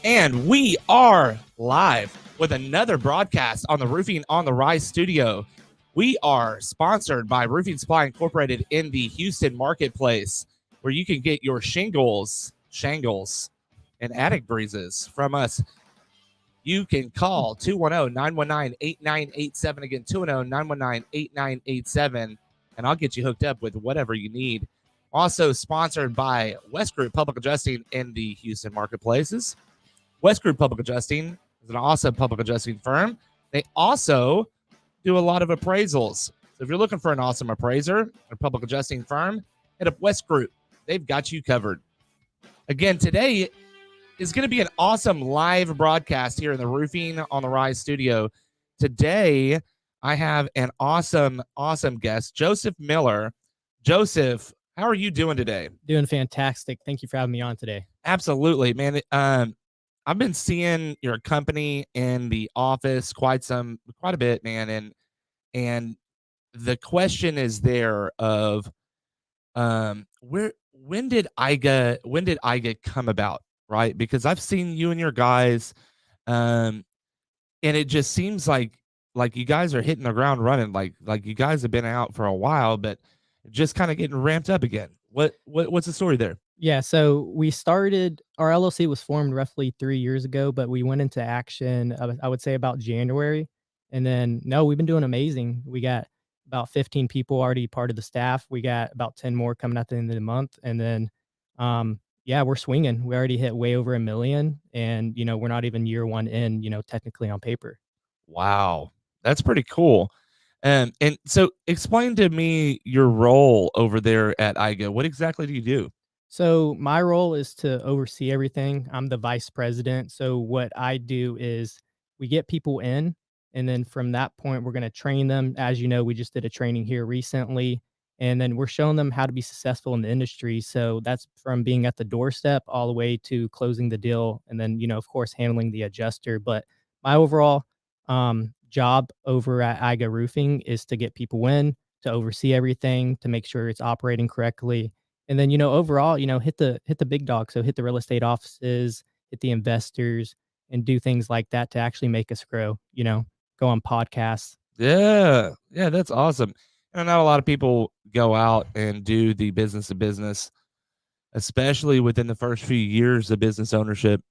And we are live with another broadcast on the Roofing on the Rise studio. We are sponsored by Roofing Supply Incorporated in the Houston marketplace, where you can get your shingles, and attic breezes from us. You can call 210-919-8987. Again, 210-919-8987, and I'll get you hooked up with whatever you need. Also sponsored by West Group Public Adjusting in the Houston marketplaces. West Group Public Adjusting is an awesome public adjusting firm. They also do a lot of appraisals. So if you're looking for an awesome appraiser or public adjusting firm, hit up West Group. They've got you covered. Again, today is going to be an awesome live broadcast here in the Roofing on the Rise studio. Today, I have an awesome guest, Joseph Miller. Joseph, how are you doing today? Doing fantastic. Thank you for having me on today. Absolutely, man. I've been seeing your company in the office quite a bit, man, and the question is there of when did Aiga come about, right? Because I've seen you and your guys, and it just seems like you guys are hitting the ground running, like you guys have been out for a while, but just kind of getting ramped up again. What's the story there? Yeah, so we started our LLC was formed roughly 3 years ago, but we went into action, I would say about January, and then no, we've been doing amazing. We got about 15 people already part of the staff. We got about 10 more coming at the end of the month, and then, yeah, we're swinging. We already hit way over 1,000,000, and, we're not even year 1 in, technically on paper. Wow, that's pretty cool. And so explain to me your role over there at Aiga. What exactly do you do? So my role is to oversee everything. I'm the vice president. So what I do is we get people in, and then from that point, we're going to train them. As you know, we just did a training here recently, and then we're showing them how to be successful in the industry. So that's from being at the doorstep all the way to closing the deal, and then of course, handling the adjuster. But my overall job over at Aiga Roofing is to get people in, to oversee everything, to make sure it's operating correctly, and then, overall, hit the big dog. So hit the real estate offices, hit the investors, and do things like that to actually make us grow, go on podcasts. Yeah, yeah, that's awesome. And not a lot of people go out and do the business to business, especially within the first few years of business ownership.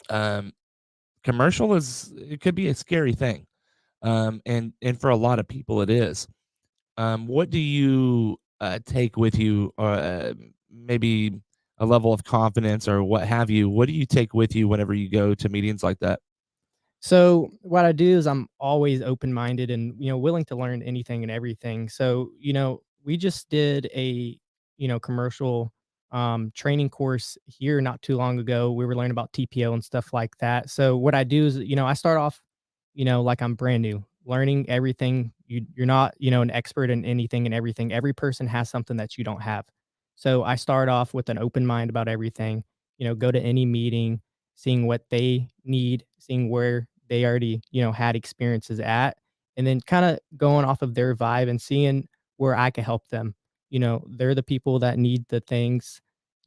Um, Commercial it could be a scary thing, and for a lot of people it is. What do you take with you, or maybe a level of confidence, or what have you? What do you take with you whenever you go to meetings like that? So what I do is I'm always open-minded and, willing to learn anything and everything. So, we just did a, commercial training course here not too long ago. We were learning about TPO and stuff like that. So what I do is, I start off, like I'm brand new, learning everything. You're not, an expert in anything and everything. Every person has something that you don't have. So I start off with an open mind about everything, go to any meeting, seeing what they need, seeing where they already, had experiences at, and then kind of going off of their vibe and seeing where I can help them. They're the people that need the things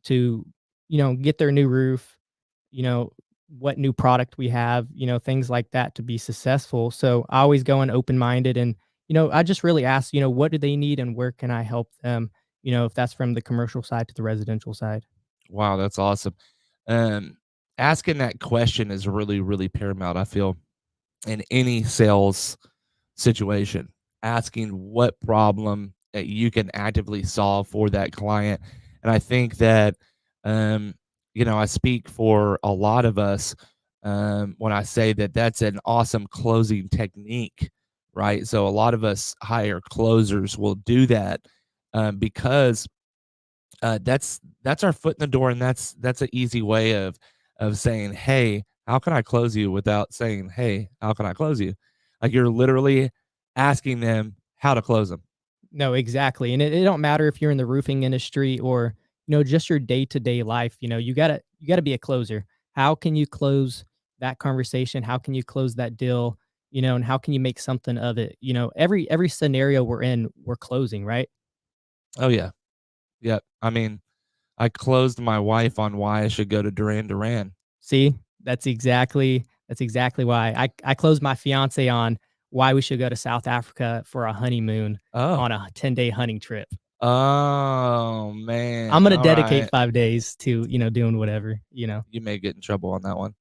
to, get their new roof, you know, what new product we have, things like that to be successful. So I always go in open minded and, I just really ask, what do they need and where can I help them? If that's from the commercial side to the residential side. Wow, that's awesome. Um, Asking that question is really, really paramount, I feel, in any sales situation. Asking what problem that you can actively solve for that client. And I think that, um, I speak for a lot of us when I say that that's an awesome closing technique, right? So a lot of us hire closers will do that because that's our foot in the door, and that's an easy way of saying, "Hey, how can I close you?" without saying, "Hey, how can I close you?" Like you're literally asking them how to close them. No, exactly. And it don't matter if you're in the roofing industry or, just your day-to-day life, you gotta be a closer. How can you close that conversation? How can you close that deal? And how can you make something of it? Every scenario we're in, we're closing, right? Oh yeah, yeah. I mean, I closed my wife on why I should go to Duran Duran. See? That's exactly why I closed my fiance on why we should go to South Africa for a honeymoon Oh. on a 10-day hunting trip. Oh, I'm man. gonna All dedicate right. 5 days to, doing whatever. You may get in trouble on that one.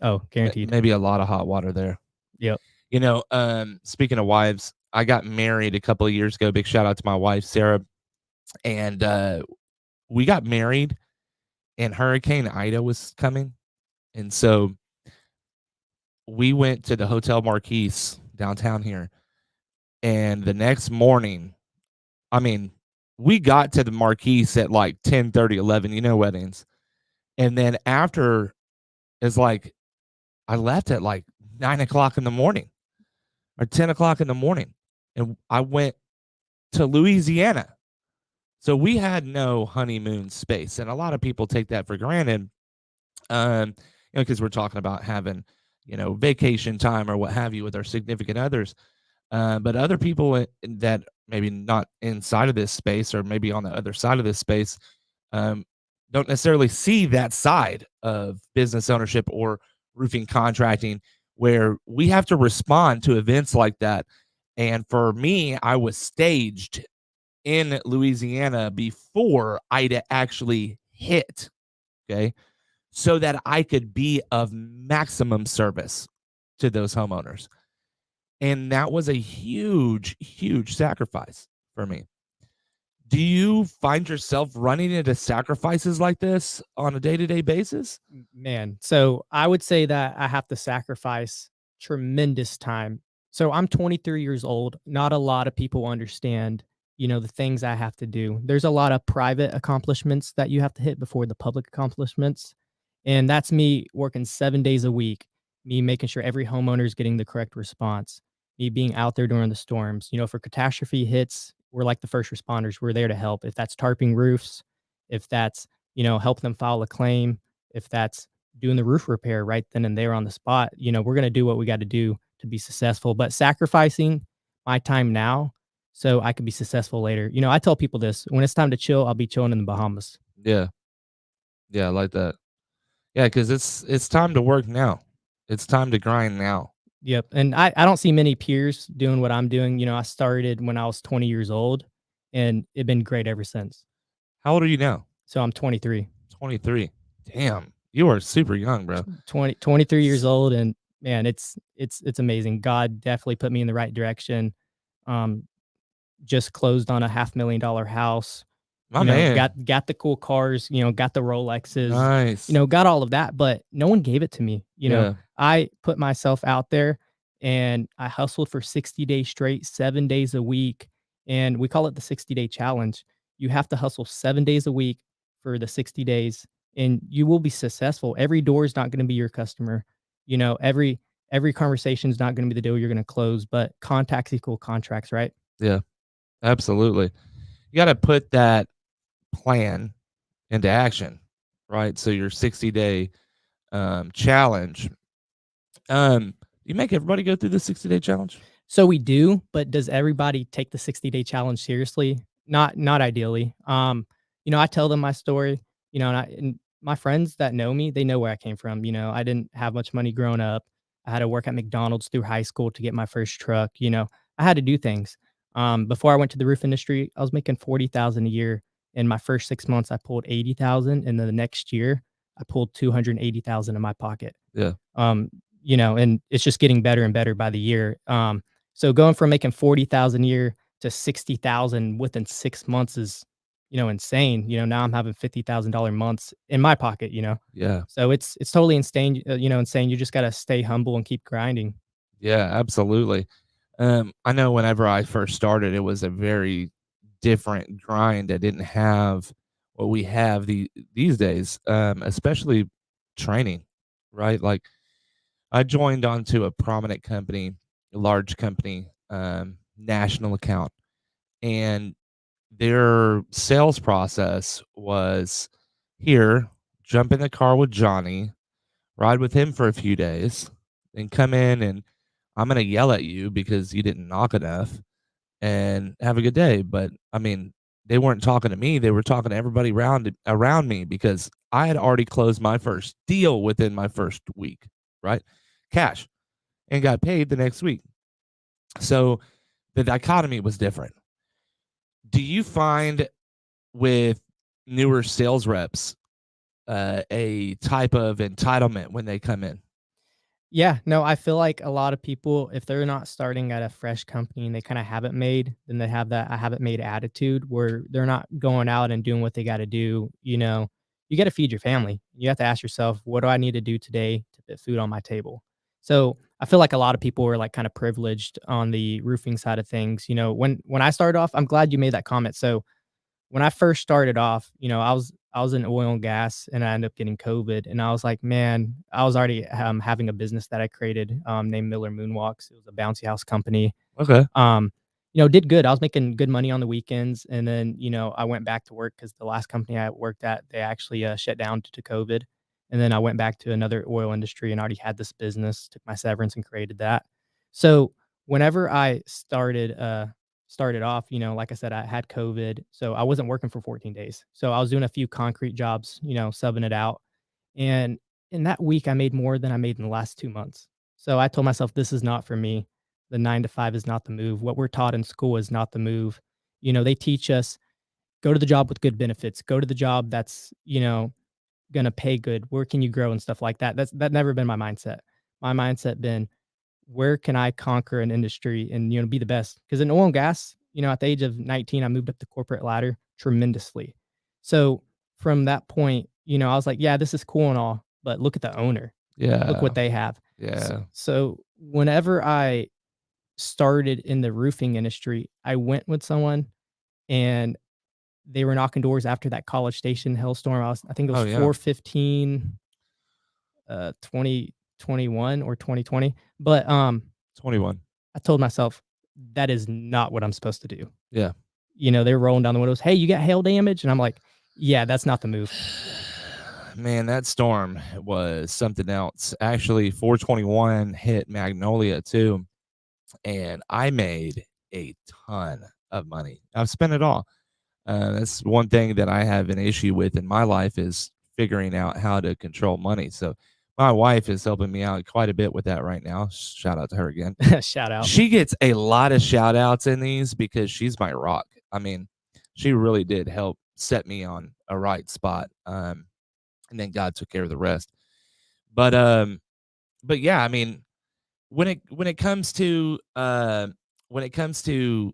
Oh, guaranteed. Maybe a lot of hot water there. Yep. Speaking of wives, I got married a couple of years ago. Big shout out to my wife, Sarah. And we got married and Hurricane Ida was coming. And so we went to the Hotel Marquise downtown here. And the next morning, I mean, we got to the Marquise at like 10:30, 11. Weddings. And then after is like, I left at like 9 o'clock in the morning or 10 o'clock in the morning. And I went to Louisiana. So we had no honeymoon space. And a lot of people take that for granted. Because we're talking about having, vacation time or what have you with our significant others. But other people that maybe not inside of this space or maybe on the other side of this space um, don't necessarily see that side of business ownership or roofing contracting where we have to respond to events like that. And for me, I was staged in Louisiana before Ida actually hit. Okay. So that I could be of maximum service to those homeowners. And that was a huge, huge sacrifice for me. Do you find yourself running into sacrifices like this on a day-to-day basis? Man, so I would say that I have to sacrifice tremendous time. So I'm 23 years old. Not a lot of people understand, the things I have to do. There's a lot of private accomplishments that you have to hit before the public accomplishments. And that's me working 7 days a week, me making sure every homeowner is getting the correct response, me being out there during the storms. For catastrophe hits, we're like the first responders. We're there to help. If that's tarping roofs, if that's help them file a claim, if that's doing the roof repair right then and there on the spot, we're going to do what we got to do to be successful, but sacrificing my time now so I could be successful later. I tell people this: when it's time to chill, I'll be chilling in the Bahamas. Yeah. Yeah, I like that. Yeah, because it's time to work now. It's time to grind now. Yep. And I don't see many peers doing what I'm doing. I started when I was 20 years old and it's been great ever since. How old are you now? So I'm 23. 23. Damn. You are super young, bro. 23 years old, and man, it's amazing. God definitely put me in the right direction. Um, just closed on a $500,000 house. My man. Got the cool cars, got the Rolexes, Nice. got all of that, but no one gave it to me. Yeah. I put myself out there and I hustled for 60 days straight, 7 days a week, and we call it the 60-day challenge. You have to hustle 7 days a week for the 60 days and you will be successful. Every door is not going to be your customer. Every conversation is not going to be the deal you're going to close, but contacts equal contracts, right? Yeah. Absolutely. You got to put that plan into action, right? So your 60-day challenge. You make everybody go through the 60-day challenge? So we do, but does everybody take the 60-day challenge seriously? Not ideally. I tell them my story, and my friends that know me, they know where I came from. I didn't have much money growing up. I had to work at McDonald's through high school to get my first truck. I had to do things. Before I went to the roof industry, I was making 40,000 a year. In my first 6 months, I pulled 80,000, and then the next year, I pulled 280,000 in my pocket. Yeah. And it's just getting better and better by the year. So going from making 40,000 a year to 60,000 within 6 months is, insane. Now I'm having $50,000 months in my pocket. Yeah. So it's totally insane, insane. You just got to stay humble and keep grinding. Yeah, absolutely. I know whenever I first started, it was a very different grind. I didn't have what we have these days, especially training, right? Like I joined onto a prominent company, a large company, national account, and their sales process was here, jump in the car with Johnny, ride with him for a few days, then come in and I'm going to yell at you because you didn't knock enough and have a good day. But I mean, they weren't talking to me, they were talking to everybody around me because I had already closed my first deal within my first week, right? Cash, and got paid the next week. So the dichotomy was different. Do you find with newer sales reps a type of entitlement when they come in? Yeah, no, I feel like a lot of people, if they're not starting at a fresh company and they kind of have it made, then they have that I have it made attitude where they're not going out and doing what they got to do. You got to feed your family. You have to ask yourself, what do I need to do today to put food on my table? So I feel like a lot of people are like kind of privileged on the roofing side of things. When I started off, I'm glad you made that comment. So when I first started off, I was in oil and gas, and I ended up getting COVID. And I was like, man, I was already having a business that I created named Miller Moonwalks. It was a bouncy house company. Okay. um, did good. I was making good money on the weekends, and then, I went back to work because the last company I worked at, they actually shut down due to COVID. And then I went back to another oil industry and already had this business, took my severance and created that. So whenever I started off, like I said, I had COVID, so I wasn't working for 14 days. So I was doing a few concrete jobs, subbing it out. And in that week, I made more than I made in the last 2 months. So I told myself, this is not for me. The 9 to 5 is not the move. What we're taught in school is not the move. They teach us, go to the job with good benefits, go to the job that's, going to pay good. Where can you grow and stuff like that? That never been my mindset. My mindset been, where can I conquer an industry and, be the best? Because in oil and gas, at the age of 19, I moved up the corporate ladder tremendously. So from that point, I was like, yeah, this is cool and all, but look at the owner. Look Yeah. what they have. So, Yeah. so whenever I started in the roofing industry, I went with someone and they were knocking doors after that College Station hailstorm. I think it was Oh yeah. 4/15, 2021 or 2020. But 21. I told myself, that is not what I'm supposed to do. Yeah. They were rolling down the windows. Hey, you got hail damage? And I'm like, yeah, that's not the move. Man, that storm was something else. Actually, 421 hit Magnolia too, and I made a ton of money. I've spent it all. That's one thing that I have an issue with in my life is figuring out how to control money. So my wife is helping me out quite a bit with that right now. Shout out to her again. Shout out. She gets a lot of shout outs in these because she's my rock. I mean, she really did help set me on a right spot. And then God took care of the rest. But but yeah, I mean, when it comes to when it comes to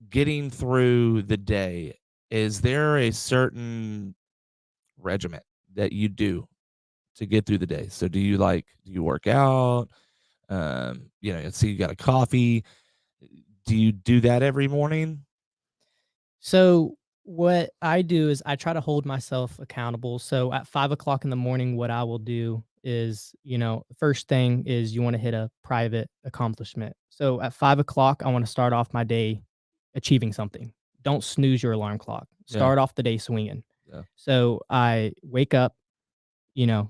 getting through the day, is there a certain regiment that you do to get through the day? So do you work out? Let's see, you got a coffee. Do you do that every morning? So what I do is I try to hold myself accountable. So at 5 o'clock in the morning, what I will do is, first thing is you want to hit a private accomplishment. So at 5 o'clock, I want to start off my day achieving something. Don't snooze your alarm clock. Yeah, Start off the day swinging. yeah. So I wake up,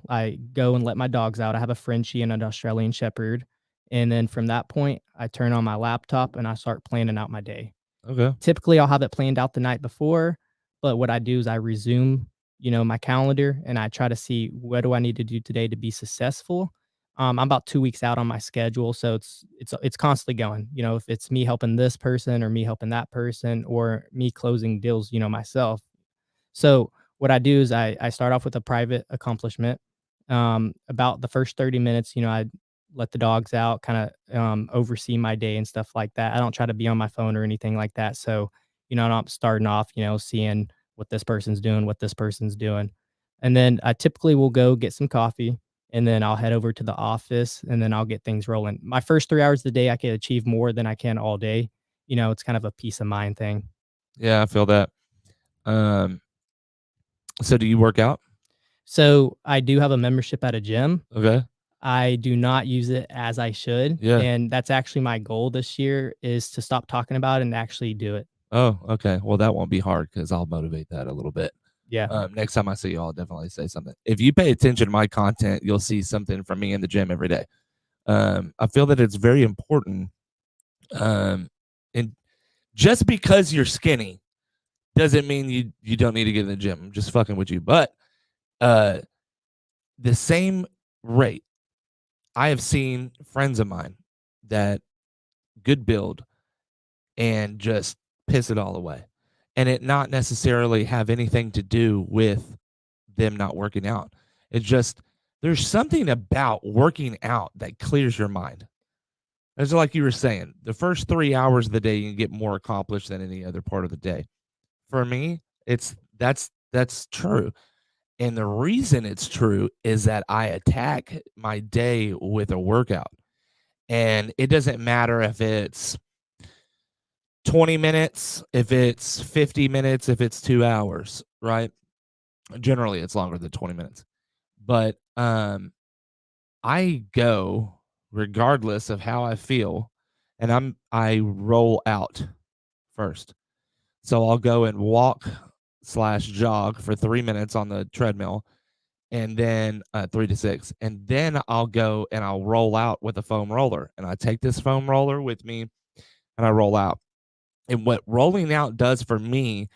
I go and let my dogs out. I have a Frenchie and an Australian Shepherd. And then from that point, I turn on my laptop and I start planning out my day. Okay. Typically, I'll have it planned out the night before, but what I do is I resume, my calendar and I try to see what do I need to do today to be successful. I'm about 2 weeks out on my schedule, so it's constantly going. If it's me helping this person or me helping that person or me closing deals, myself. So what I do is I start off with a private accomplishment. About the first 30 minutes, I let the dogs out, kind of oversee my day and stuff like that. I don't try to be on my phone or anything like that. So, I'm starting off, seeing what this person's doing, what this person's doing. And then I typically will go get some coffee and then I'll head over to the office and then I'll get things rolling. My first 3 hours of the day, I can achieve more than I can all day. It's kind of a peace of mind thing. Yeah, I feel that. Um, so do you work out? So I do have a membership at a gym. Okay. I do not use it as I should, Yeah. and that's actually my goal this year is to stop talking about it and actually do it. Oh, okay. Well, that won't be hard because I'll motivate that a little bit. Yeah. Next time I see you, I'll definitely say something. If you pay attention to my content, you'll see something from me in the gym every day. I feel that it's very important. And just because you're skinny Doesn't mean you don't need to get in the gym. I'm just fucking with you. But uh the same rate, I have seen friends of mine that good build and just piss it all away. And it not necessarily have anything to do with them not working out. It's just there's something about working out that clears your mind. It's like you were saying, the first 3 hours of the day you can get more accomplished than any other part of the day. For me, it's that's true. And the reason it's true is that I attack my day with a workout. And it doesn't matter if it's 20 minutes, if it's 50 minutes, if it's 2 hours, right? Generally, it's longer than 20 minutes. But, I go regardless of how I feel, and I roll out first. So I'll go and walk/jog for 3 minutes on the treadmill, and then 3 to 6, and then I'll go and I'll roll out with a foam roller, and I take this foam roller with me and I roll out. And what rolling out does for me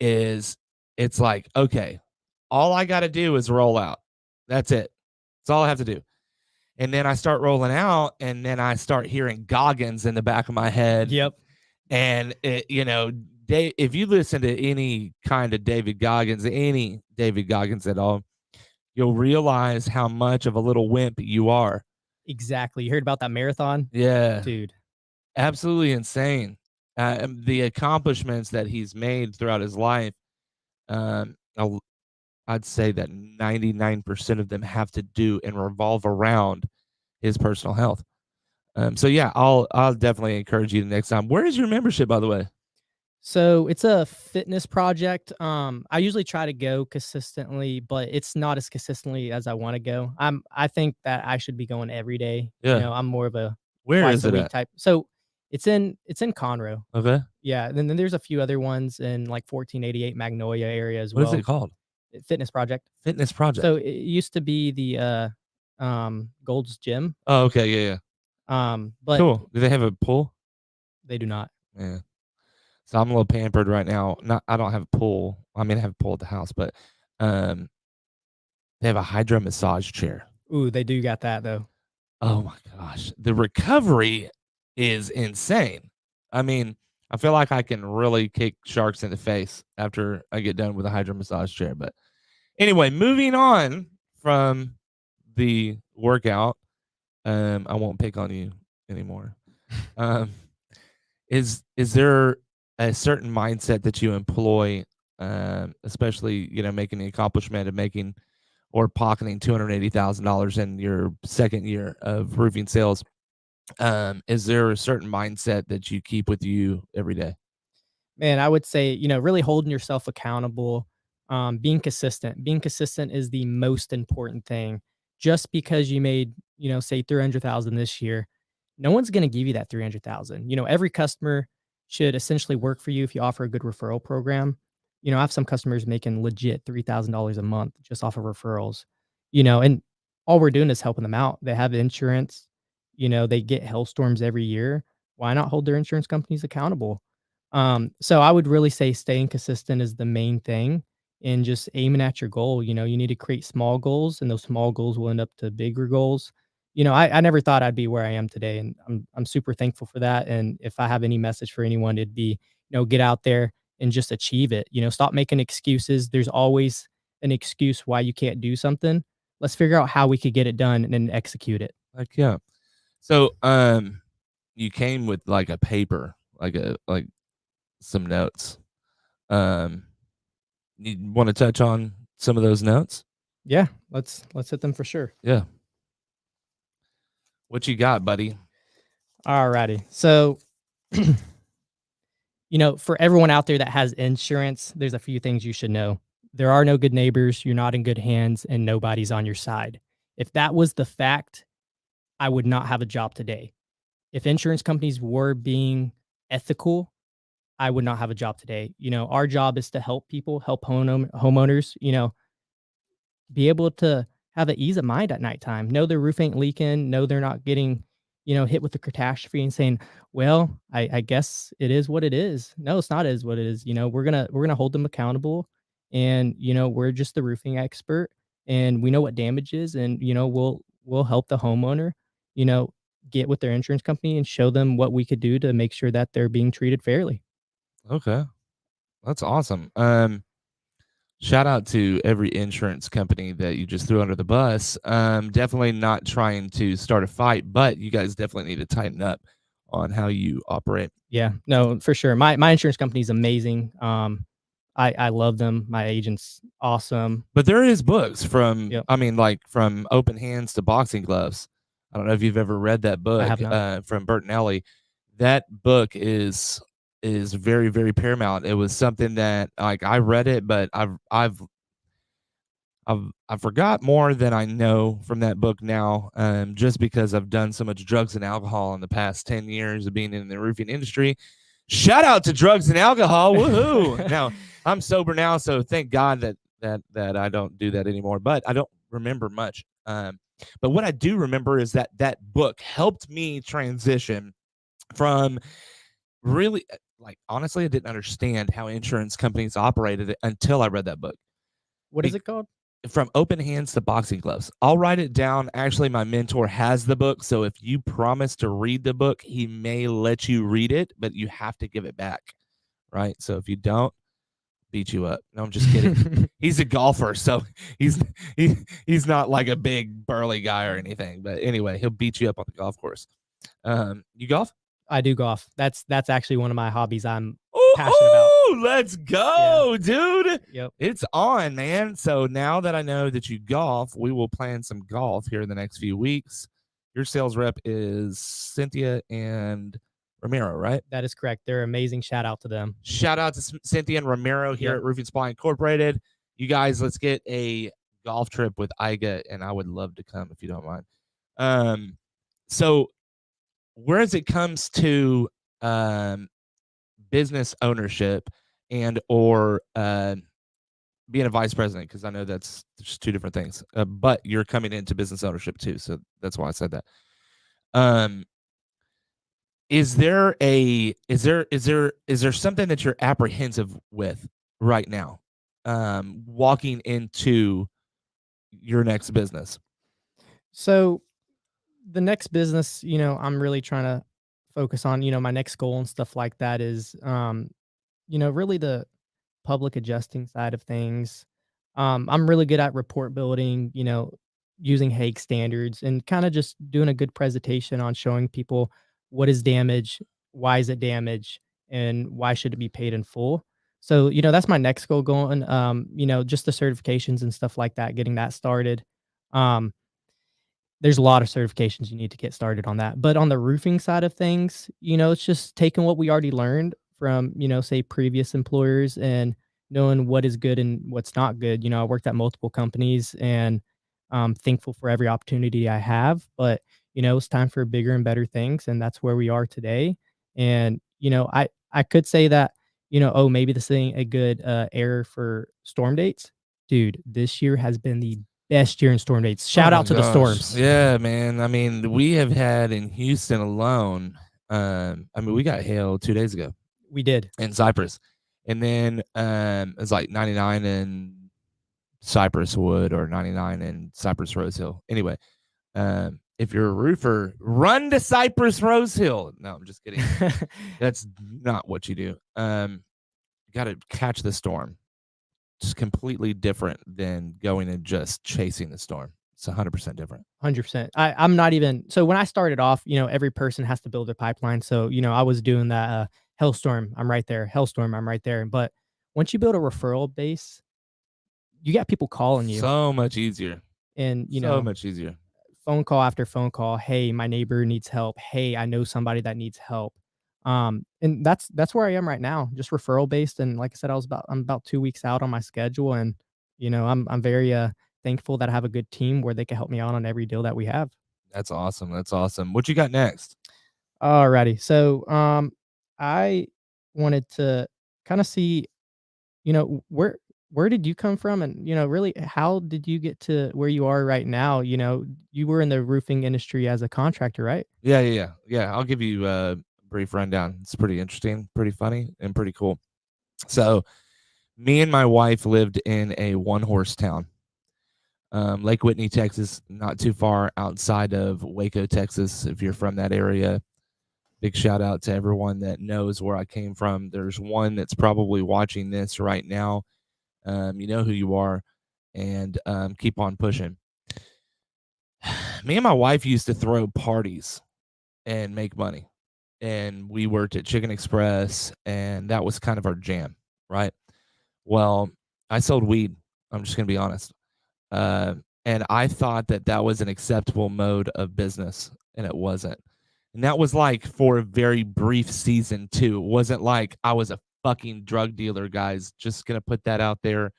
is it's like, okay, all I got to do is roll out. That's it. That's all I have to do. And then I start rolling out, and then I start hearing Goggins in the back of my head. Yep. And if you listen to any kind of David Goggins, any David Goggins at all, you'll realize how much of a little wimp you are. Exactly. You heard about that marathon? Yeah, Dude. absolutely insane. The accomplishments that he's made throughout his life, um, I'll- I'd say that 99% of them have to do and revolve around his personal health. So yeah, I'll definitely encourage you the next time. Where is your membership, by the way? So it's a fitness project. I usually try to go consistently, but it's not as consistently as I want to go. I think that I should be going every day. You Yeah. know, I'm more of a Where twice is a it week at? type. So it's in Conroe. Okay. Yeah, and then there's a few other ones in like 1488 Magnolia area as What is it well. called? Fitness project. Fitness Project. So it used to be the Gold's Gym. Oh, okay. Yeah, yeah. But Cool. Do they have a pool? they do not. Yeah. So I'm a little pampered right now. Not, I don't have a pool. I mean, I have a pool at the house, but um, they have a hydro massage chair. Ooh, they do got that though. Oh my gosh, the recovery is insane. I mean, I feel like I can really kick sharks in the face after I get done with a hydro massage chair. But anyway, moving on from the workout, I won't pick on you anymore. Um, is there a certain mindset that you employ, especially making the accomplishment of making or pocketing $280,000 in your second year of roofing sales? Is there a certain mindset that you keep with you every day? Man, I would say, really holding yourself accountable, being consistent. Being consistent is the most important thing. Just because you made, say 300,000 this year, no one's going to give you that 300,000. Every customer should essentially work for you if you offer a good referral program. I have some customers making legit $3,000 a month just off of referrals, and all we're doing is helping them out. They have insurance, they get hailstorms every year. Why not hold their insurance companies accountable? So I would really say staying consistent is the main thing and just aiming at your goal. You need to create small goals and those small goals will end up to bigger goals. I never thought I'd be where I am today and I'm super thankful for that. And if I have any message for anyone, it'd be, get out there and just achieve it. Stop making excuses. There's always an excuse why you can't do something. Let's figure out how we could get it done and then execute it. Like, yeah. So, you came with like a paper, like some notes. Um, you want to touch on some of those notes? Yeah, let's hit them for sure. Yeah. What you got, buddy? Alrighty. So for everyone out there that has insurance, there's a few things you should know. There are no good neighbors, you're not in good hands, and nobody's on your side. If that was the fact, I would not have a job today. If insurance companies were being ethical, I would not have a job today. Our job is to help people, help homeowners, be able to have an ease of mind at nighttime. Know their roof ain't leaking, know they're not getting, hit with the catastrophe and saying, "Well, I guess it is what it is." No, it's not is what it is. We're gonna hold them accountable, and we're just the roofing expert, and we know what damage is, and we'll help the homeowner, you know, get with their insurance company and show them what we could do to make sure that they're being treated fairly. Okay, that's awesome. Shout out to every insurance company that you just threw under the bus. Definitely not trying to start a fight, but you guys definitely need to tighten up on how you operate. Yeah, no, for sure. My insurance company is amazing. I love them. My agent's awesome. But there is books from, Yep, I mean, like from Open Hands to Boxing Gloves. I don't know if you've ever read that I book have not. from Bert and Ellie. That book is very very paramount. It was something that like I read it, but I forgot more than I know from that book now, just because I've done so much drugs and alcohol in the past 10 years of being in the roofing industry. Shout out to drugs and alcohol. Woohoo. Now, I'm sober now, so thank God that I don't do that anymore, but I don't remember much. But what I do remember is that that book helped me transition from really like honestly I didn't understand how insurance companies operated until I read that book. What is it called? From Open Hands to Boxing Gloves. I'll write it down. Actually, my mentor has the book. So if you promise to read the book, he may let you read it, but you have to give it back. Right. So if you don't, beat you up. No, I'm just kidding. He's a golfer, so he's he's not like a big burly guy or anything. But anyway, he'll beat you up on the golf course. You golf? I do golf. That's actually one of my hobbies I'm passionate about. Ooh, let's Yeah. go, dude. Yep. It's on, man. So now that I know that you golf, we will plan some golf here in the next few weeks. Your sales rep is Cynthia and Ramiro, right? That is correct. They're amazing. Shout out to them. Shout out to Cynthia and Ramiro here Yep. at Roofing Supply Incorporated. You guys, let's get a golf trip with Aiga, and I would love to come if you don't mind. So whereas it comes to business ownership and or being a vice president, because I know that's just two different things, but you're coming into business ownership too, so that's why I said that. um is there something that you're apprehensive with right now, walking into your next business? So the next business, I'm really trying to focus on, my next goal and stuff like that is, really the public adjusting side of things. I'm really good at report building, using Hague standards and kind of just doing a good presentation on showing people what is damage, why is it damage, and why should it be paid in full. So, that's my next goal going, just the certifications and stuff like that, getting that started. Um, there's a lot of certifications you need to get started on that. But on the roofing side of things, it's just taking what we already learned from, say previous employers and knowing what is good and what's not good. I worked at multiple companies and I'm thankful for every opportunity I have, but it's time for bigger and better things. And that's where we are today. And, I could say that, oh, maybe this ain't a good error for storm dates. Dude, this year has been the best year in storm dates. Oh Shout my out to the gosh. storms. Yeah, man. I mean, we have had in Houston alone, I mean, we got hail 2 days ago We did. in Cypress. And then it's like 99 in Cypress Wood or 99 in Cypress Rose Hill. Anyway, if you're a roofer, run to Cypress Rose Hill. No, I'm just kidding. That's not what you do. You got to catch the storm. It's completely different than going and just chasing the storm. It's 100% different. 100%. I'm not even so when I started off, every person has to build their pipeline. So, I was doing that hailstorm, I'm right there. Hailstorm, I'm right there. But once you build a referral base, you got people calling you So much easier. and, So much easier. phone call after phone call. Hey, my neighbor needs help. Hey, I know somebody that needs help. And that's where I am right now, just referral based. And like I said, I'm about 2 weeks out on my schedule, and I'm very thankful that I have a good team where they can help me out on every deal that we have. That's awesome. That's awesome. What you got next? Alrighty, so I wanted to kind of see, where where did you come from? And, really, how did you get to where you are right now? You were in the roofing industry as a contractor, right? Yeah. I'll give you a brief rundown. It's pretty interesting, pretty funny, and pretty cool. So, me and my wife lived in a one horse town, Lake Whitney, Texas, not too far outside of Waco, Texas. If you're from that area, big shout out to everyone that knows where I came from. There's one that's probably watching this right now. You know who you are, and keep on pushing. Me and my wife used to throw parties and make money. And we worked at Chicken Express, and that was kind of our jam, right? Well, I sold weed. I'm just going to be honest. Uh, and I thought that that was an acceptable mode of business, and it wasn't. And that was like for a very brief season, too. It wasn't like I was a fucking drug dealer, guys. Just going to put that out there.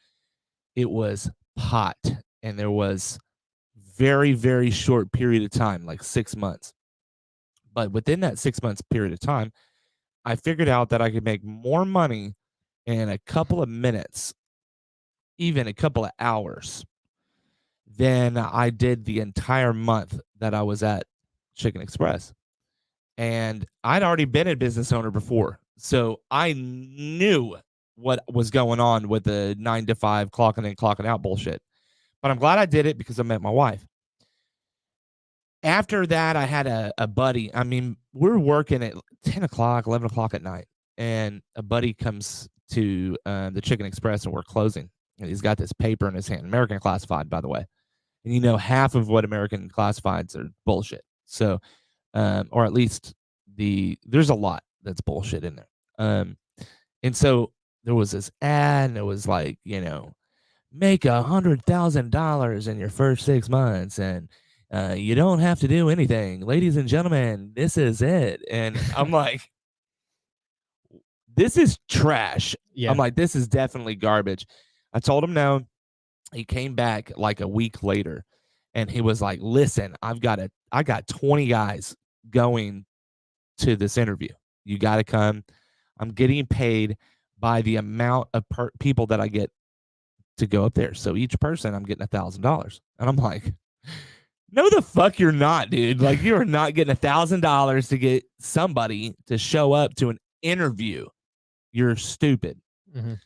It was pot, and there was very, very short period of time, like 6 months. But within that 6 months period of time, I figured out that I could make more money in a couple of minutes, even a couple of hours, than I did the entire month that I was at Chicken Express. And I'd already been a business owner before. So I knew what was going on with the 9 to 5 clocking in, clocking out bullshit. But I'm glad I did it because I met my wife. After that, I had a buddy. I mean, we're working at 10 o'clock, 11 o'clock at night, and a buddy comes to the Chicken Express, and we're closing. And he's got this paper in his hand, American Classified, by the way. And half of what American Classifieds are bullshit. So, or at least there's a lot that's bullshit in there. And so there was this ad, and it was like, make $100,000 in your first 6 months, and you don't have to do anything. Ladies and gentlemen, this is it. And I'm like, this is trash. I'm Yeah. like, this is definitely garbage. I told him no. He came back like a week later, and he was like, listen, I got 20 guys going to this interview. You got to come. I'm getting paid by the amount of people that I get to go up there. So each person, I'm getting $1,000. And I'm like, no, the fuck you're not, dude. Like, you are not getting $1,000 to get somebody to show up to an interview. You're stupid. Mhm.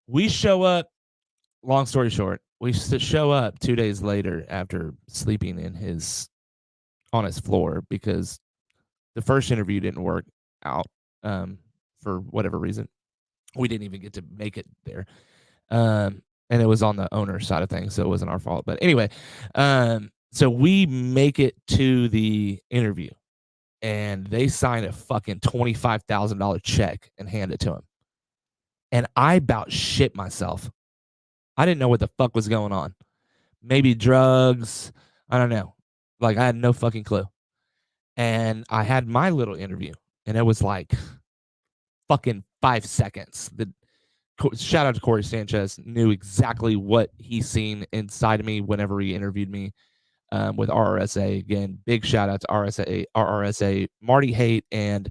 We show up. Long story short, we show up 2 days later after sleeping on his floor because the first interview didn't work out for whatever reason. We didn't even get to make it there. And it was on the owner side of things, so it wasn't our fault. But anyway, so we make it to the interview, and they sign a fucking $25,000 check and hand it to him. And I about shit myself. I didn't know what the fuck was going on. Maybe drugs. I don't know. Like, I had no fucking clue. And I had my little interview, and it was like fucking 5 seconds. Shout out to Corey Sanchez, knew exactly what he's seen inside of me whenever he interviewed me with RRSA. Again, big shout out to RRSA, Marty Haight, and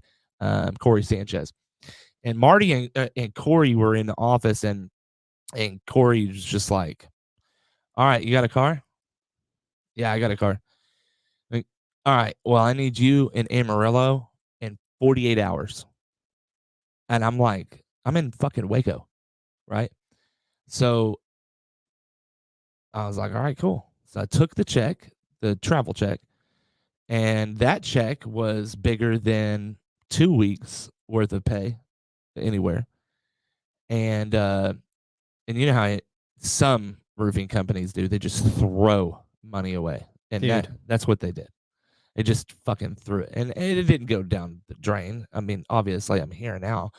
Corey Sanchez. And Marty and Corey were in the office, and Corey was just like, all right, you got a car? Yeah, I got a car. Like, all right, well, I need you in Amarillo in 48 hours. And I'm like, I'm in fucking Waco, right? So I was like, all right, cool. So I took the check, the travel check, and that check was bigger than 2 weeks worth of pay anywhere. And you know how some roofing companies do, they just throw money away. And Dude. that's what they did. They just fucking threw it. And it didn't go down the drain. I mean, obviously I'm here now.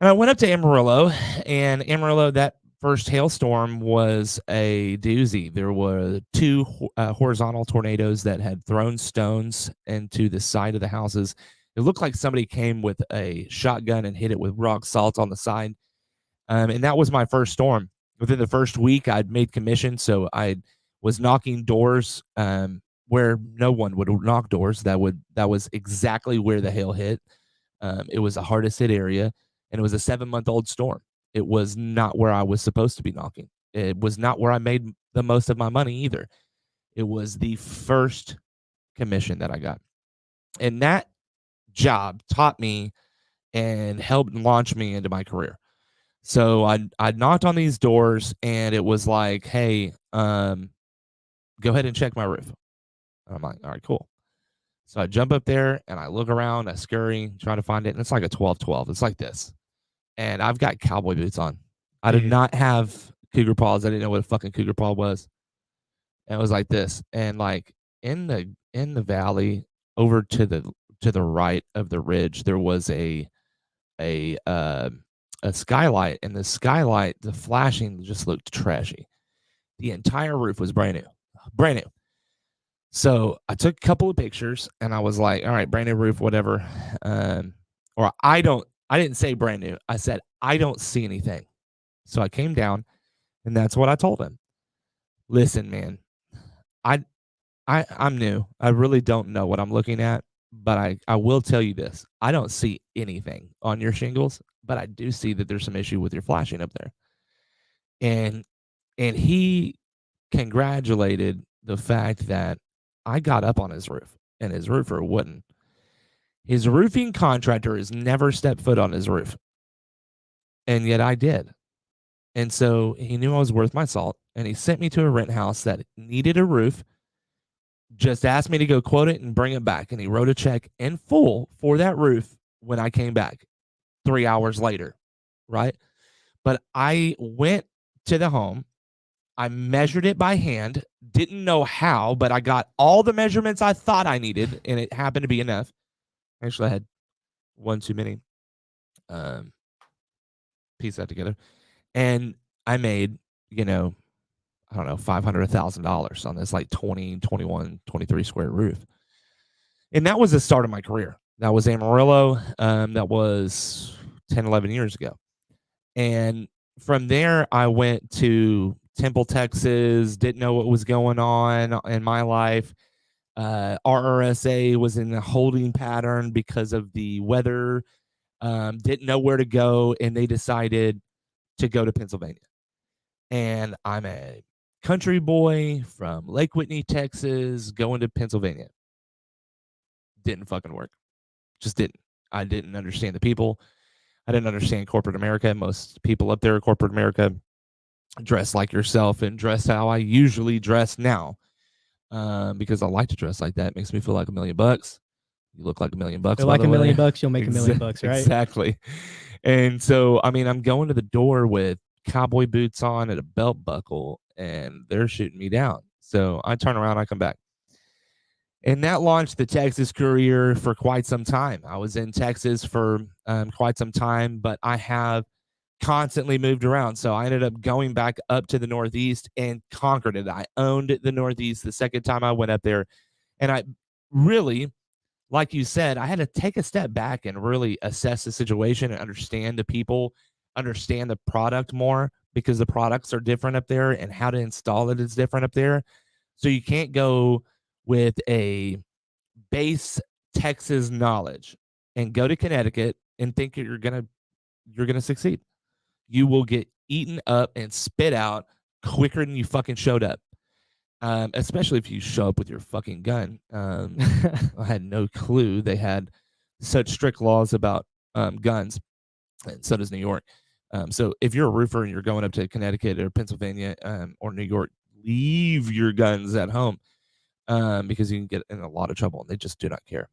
And I went up to Amarillo, and Amarillo, that first hailstorm was a doozy. There were two horizontal tornadoes that had thrown stones into the side of the houses. It looked like somebody came with a shotgun and hit it with rock salt on the side. And that was my first storm. Within the first week, I'd made commission, so I was knocking doors where no one would knock doors. That was exactly where the hail hit. It was the hardest hit area, and it was a 7-month-old storm. It was not where I was supposed to be knocking. It was not where I made the most of my money either. It was the first commission that I got. And that job taught me and helped launch me into my career. So I knocked on these doors and it was like, hey, go ahead and check my roof. And I'm like, all right, cool. So I jump up there and I look around, I scurry, trying to find it. And it's like a 12-12. It's like this. And I've got cowboy boots on. I did Dude, not have cougar paws. I didn't know what a fucking cougar paw was. And it was like this. And like in the valley over to the right of the ridge, there was a uh, a skylight, and the skylight, the flashing just looked trashy. The entire roof was brand new, brand new. So I took a couple of pictures, and I was like, "All right, brand new roof, whatever." Or I didn't say brand new. I said I don't see anything. So I came down, and that's what I told him. Listen, man, I I'm new. I really don't know what I'm looking at, but I will tell you this. I don't see anything on your shingles, but I do see that there's some issue with your flashing up there. And he congratulated the fact that I got up on his roof and his roofer wouldn't. His roofing contractor has never stepped foot on his roof. And yet I did. And so he knew I was worth my salt and he sent me to a rent house that needed a roof, just asked me to go quote it and bring it back. And he wrote a check in full for that roof when I came back 3 hours later. Right. But I went to the home. I measured it by hand, didn't know how, but I got all the measurements I thought I needed, and it happened to be enough. Actually, I had one too many. Um, Piece that together. And I made, you know, I don't know, $500,000 on this like 20, 21, 23 square roof. And that was the start of my career. That was Amarillo. That was 10, 11 years ago. And from there, I went to Temple, Texas, didn't know what was going on in my life. RRSA was in a holding pattern because of the weather, didn't know where to go, and they decided to go to Pennsylvania. And I'm a country boy from Lake Whitney, Texas, going to Pennsylvania. Didn't fucking work. Just didn't. I didn't understand the people. I didn't understand corporate America. Most people up there, corporate America, dress like yourself and dress how I usually dress now, because I like to dress like that. It makes me feel like $1,000,000. You look like $1,000,000, feel by like the a way. million bucks, you'll make $1,000,000, right? Exactly. And so, I mean, I'm going to the door with cowboy boots on and a belt buckle, and they're shooting me down. So I turn around, I come back. And that launched the Texas career for quite some time. I was in Texas for quite some time, but I have constantly moved around. So I ended up going back up to the Northeast and conquered it. I owned the Northeast the second time I went up there. And I really, like you said, I had to take a step back and really assess the situation and understand the people, understand the product more, because the products are different up there and how to install it is different up there. So you can't go with a base Texas knowledge and go to Connecticut and think you're gonna succeed. You will get eaten up and spit out quicker than you fucking showed up. Especially if you show up with your fucking gun. I had no clue they had such strict laws about guns, and so does New York. So if you're a roofer and you're going up to Connecticut or Pennsylvania or New York, leave your guns at home, because you can get in a lot of trouble and they just do not care.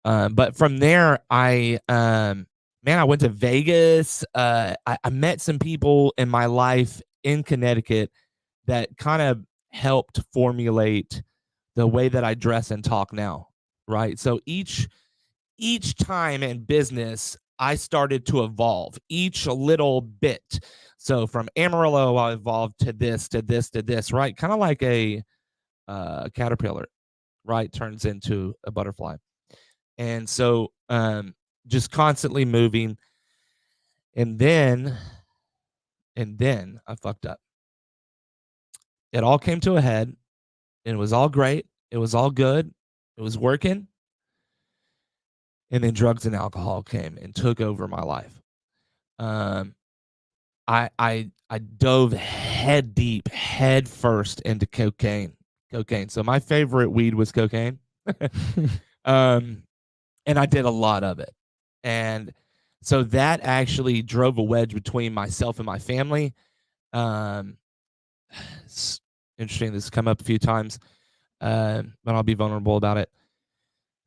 But from there, I went to Vegas. I met some people in my life in Connecticut that kind of helped formulate the way that I dress and talk now. Right. So each time in business, I started to evolve each little bit. So from Amarillo, I evolved to this, to this, to this. Right. Kind of like a caterpillar. Right. Turns into a butterfly. And so just constantly moving. And then I fucked up. It all came to a head and it was all great. It was all good. It was working. And then drugs and alcohol came and took over my life. Um, I dove head deep, head first into cocaine. So my favorite weed was cocaine. um, and I did a lot of it. And so that actually drove a wedge between myself and my family. Um, it's interesting. This has come up a few times, but I'll be vulnerable about it.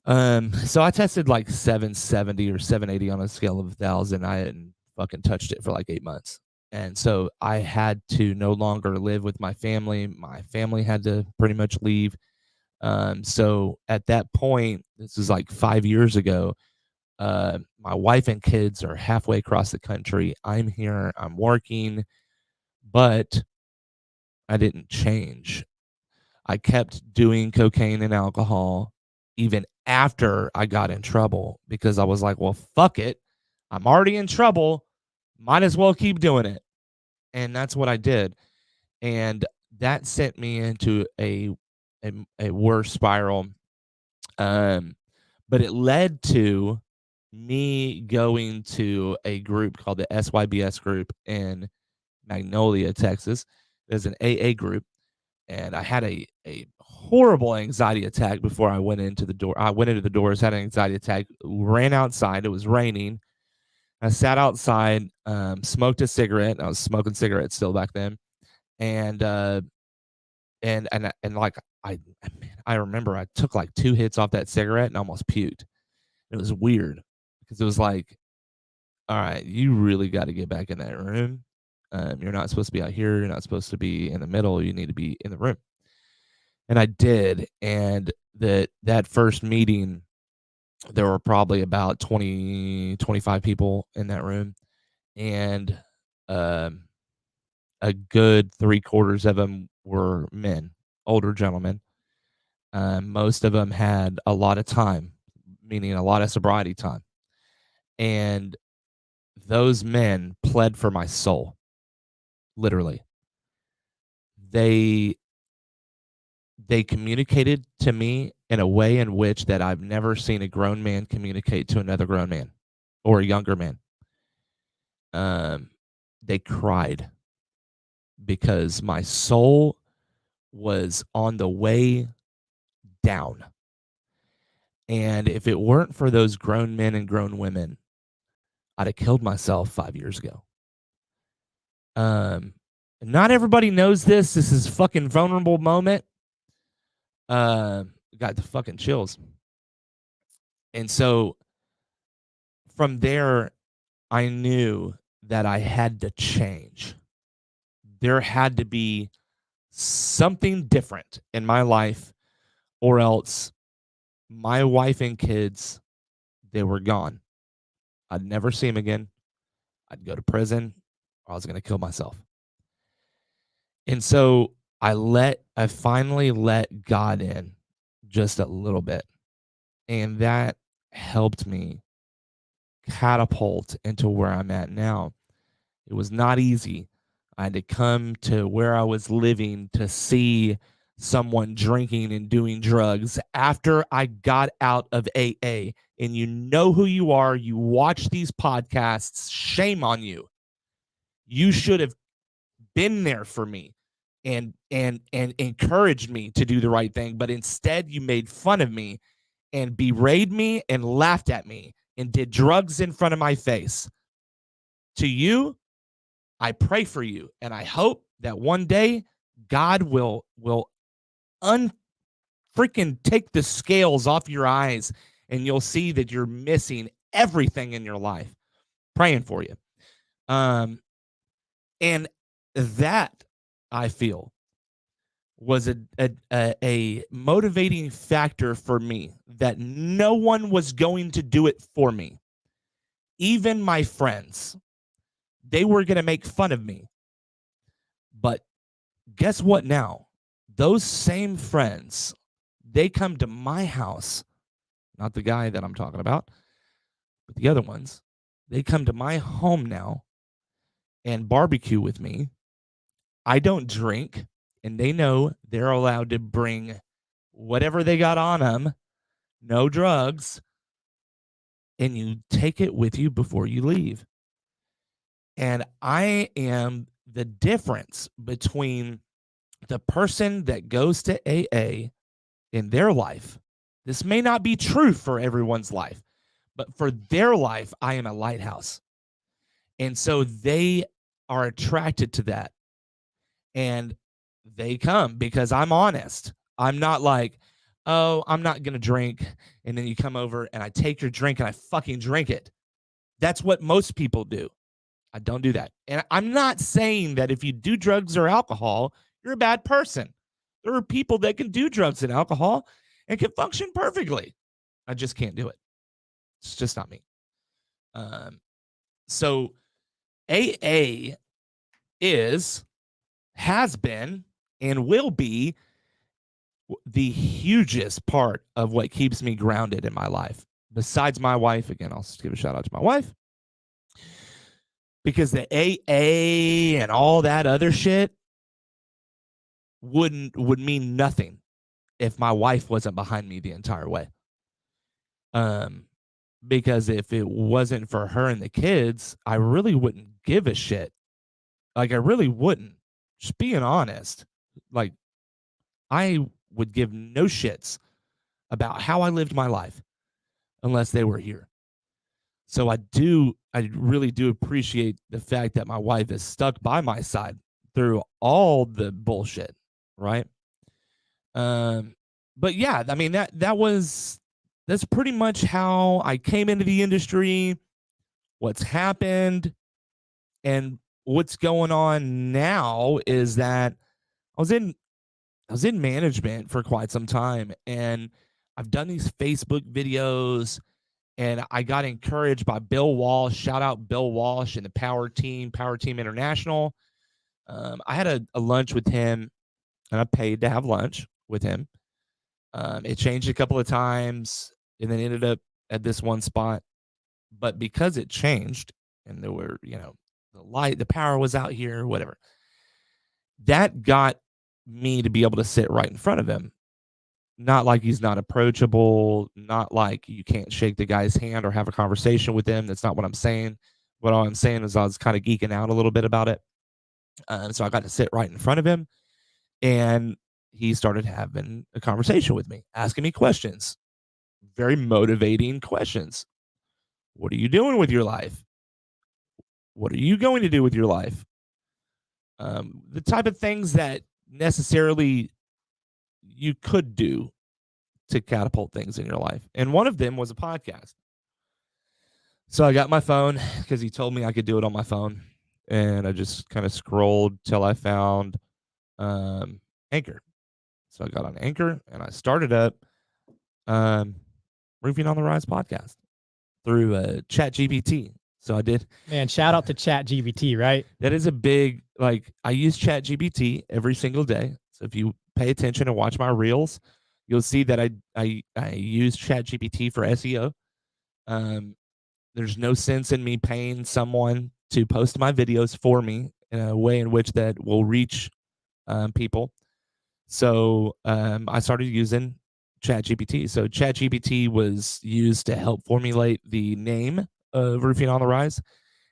So I tested like 770 or 780 on a scale of 1,000. I hadn't fucking touched it for like 8 months. And so I had to no longer live with my family. My family had to pretty much leave. So at that point, this is like 5 years ago, my wife and kids are halfway across the country. I'm here, I'm working, but I didn't change. I kept doing cocaine and alcohol even after I got in trouble because I was like, well, fuck it. I'm already in trouble. Might as well keep doing it. And that's what I did. And that sent me into a worse spiral. Um, but it led to me going to a group called the SYBS group in Magnolia, Texas. There's an AA group, and I had a horrible anxiety attack before I went into the door. I went into the doors, had an anxiety attack, ran outside. It was raining. I sat outside, smoked a cigarette. I was smoking cigarettes still back then, and like I I remember I took like 2 hits off that cigarette and almost puked. It was weird because it was like, all right, you really got to get back in that room. You're not supposed to be out here. You're not supposed to be in the middle. You need to be in the room. And I did. And that first meeting, there were probably about 20, 25 people in that room. And um, a good 3/4 of them were men, older gentlemen. Most of them had a lot of time, meaning a lot of sobriety time. And those men pled for my soul, literally. They they communicated to me in a way in which that I've never seen a grown man communicate to another grown man or a younger man. Um, they cried because my soul was on the way down. And if it weren't for those grown men and grown women, I'd have killed myself 5 years ago. Um, Not everybody knows this. This is a fucking vulnerable moment. Got the fucking chills. And so from there, I knew that I had to change. There had to be something different in my life, or else my wife and kids, they were gone. I'd never see them again. I'd go to prison, or I was going to kill myself. And so I finally let God in just a little bit. And that helped me catapult into where I'm at now. It was not easy. I had to come to where I was living to see someone drinking and doing drugs after I got out of AA. And you know who you are. You watch these podcasts. Shame on you. You should have been there for me and encouraged me to do the right thing. But instead, you made fun of me and berated me and laughed at me and did drugs in front of my face. To you, I pray for you, and I hope that one day God will unfreaking take the scales off your eyes, and you'll see that you're missing everything in your life. Praying for you. And that I feel was a motivating factor for me, that no one was going to do it for me. Even my friends, they were going to make fun of me. But guess what now? Those same friends, they come to my house, not the guy that I'm talking about, but the other ones. They come to my home now and barbecue with me. I don't drink, and they know they're allowed to bring whatever they got on them, no drugs, and you take it with you before you leave. And I am the difference between the person that goes to AA in their life. This may not be true for everyone's life, but for their life, I am a lighthouse. And so they are attracted to that. And they come because I'm honest. I'm not like, oh, I'm not going to drink. And then you come over and I take your drink and I fucking drink it. That's what most people do. I don't do that. And I'm not saying that if you do drugs or alcohol, you're a bad person. There are people that can do drugs and alcohol and can function perfectly. I just can't do it. It's just not me. So AA has been, and will be the hugest part of what keeps me grounded in my life. Besides my wife, again, I'll give a shout out to my wife, because the AA and all that other shit would mean nothing if my wife wasn't behind me the entire way. Because if it wasn't for her and the kids, I really wouldn't give a shit. Like, I really wouldn't. Just being honest. Like, I would give no shits about how I lived my life unless they were here. So I really do appreciate the fact that my wife is stuck by my side through all the bullshit, right? But yeah, I mean that's pretty much how I came into the industry, what's happened, and what's going on now is that I was in management for quite some time, and I've done these Facebook videos, and I got encouraged by Bill Walsh. Shout out Bill Walsh and the Power Team International. I had a lunch with him, and I paid to have lunch with him. It changed a couple of times, and then ended up at this one spot. But because it changed, and there were, the power was out here, whatever, that got me to be able to sit right in front of him. Not like he's not approachable, not like you can't shake the guy's hand or have a conversation with him. That's not what I'm saying. What all I'm saying is I was kind of geeking out a little bit about it. So I got to sit right in front of him, and he started having a conversation with me, asking me questions, very motivating questions. What are you doing with your life? What are you going to do with your life? The type of things that necessarily you could do to catapult things in your life. And one of them was a podcast. So I got my phone because he told me I could do it on my phone. And I just kind of scrolled till I found Anchor. So I got on Anchor and I started up Roofing on the Rise podcast through Chat GPT. So I did. Man, shout out to Chat GPT, right? That is a big, like, I use Chat GPT every single day. So if you pay attention and watch my reels, you'll see that I use Chat GPT for SEO. There's no sense in me paying someone to post my videos for me in a way in which that will reach people. So I started using ChatGPT. So ChatGPT was used to help formulate the name of Roofing on the Rise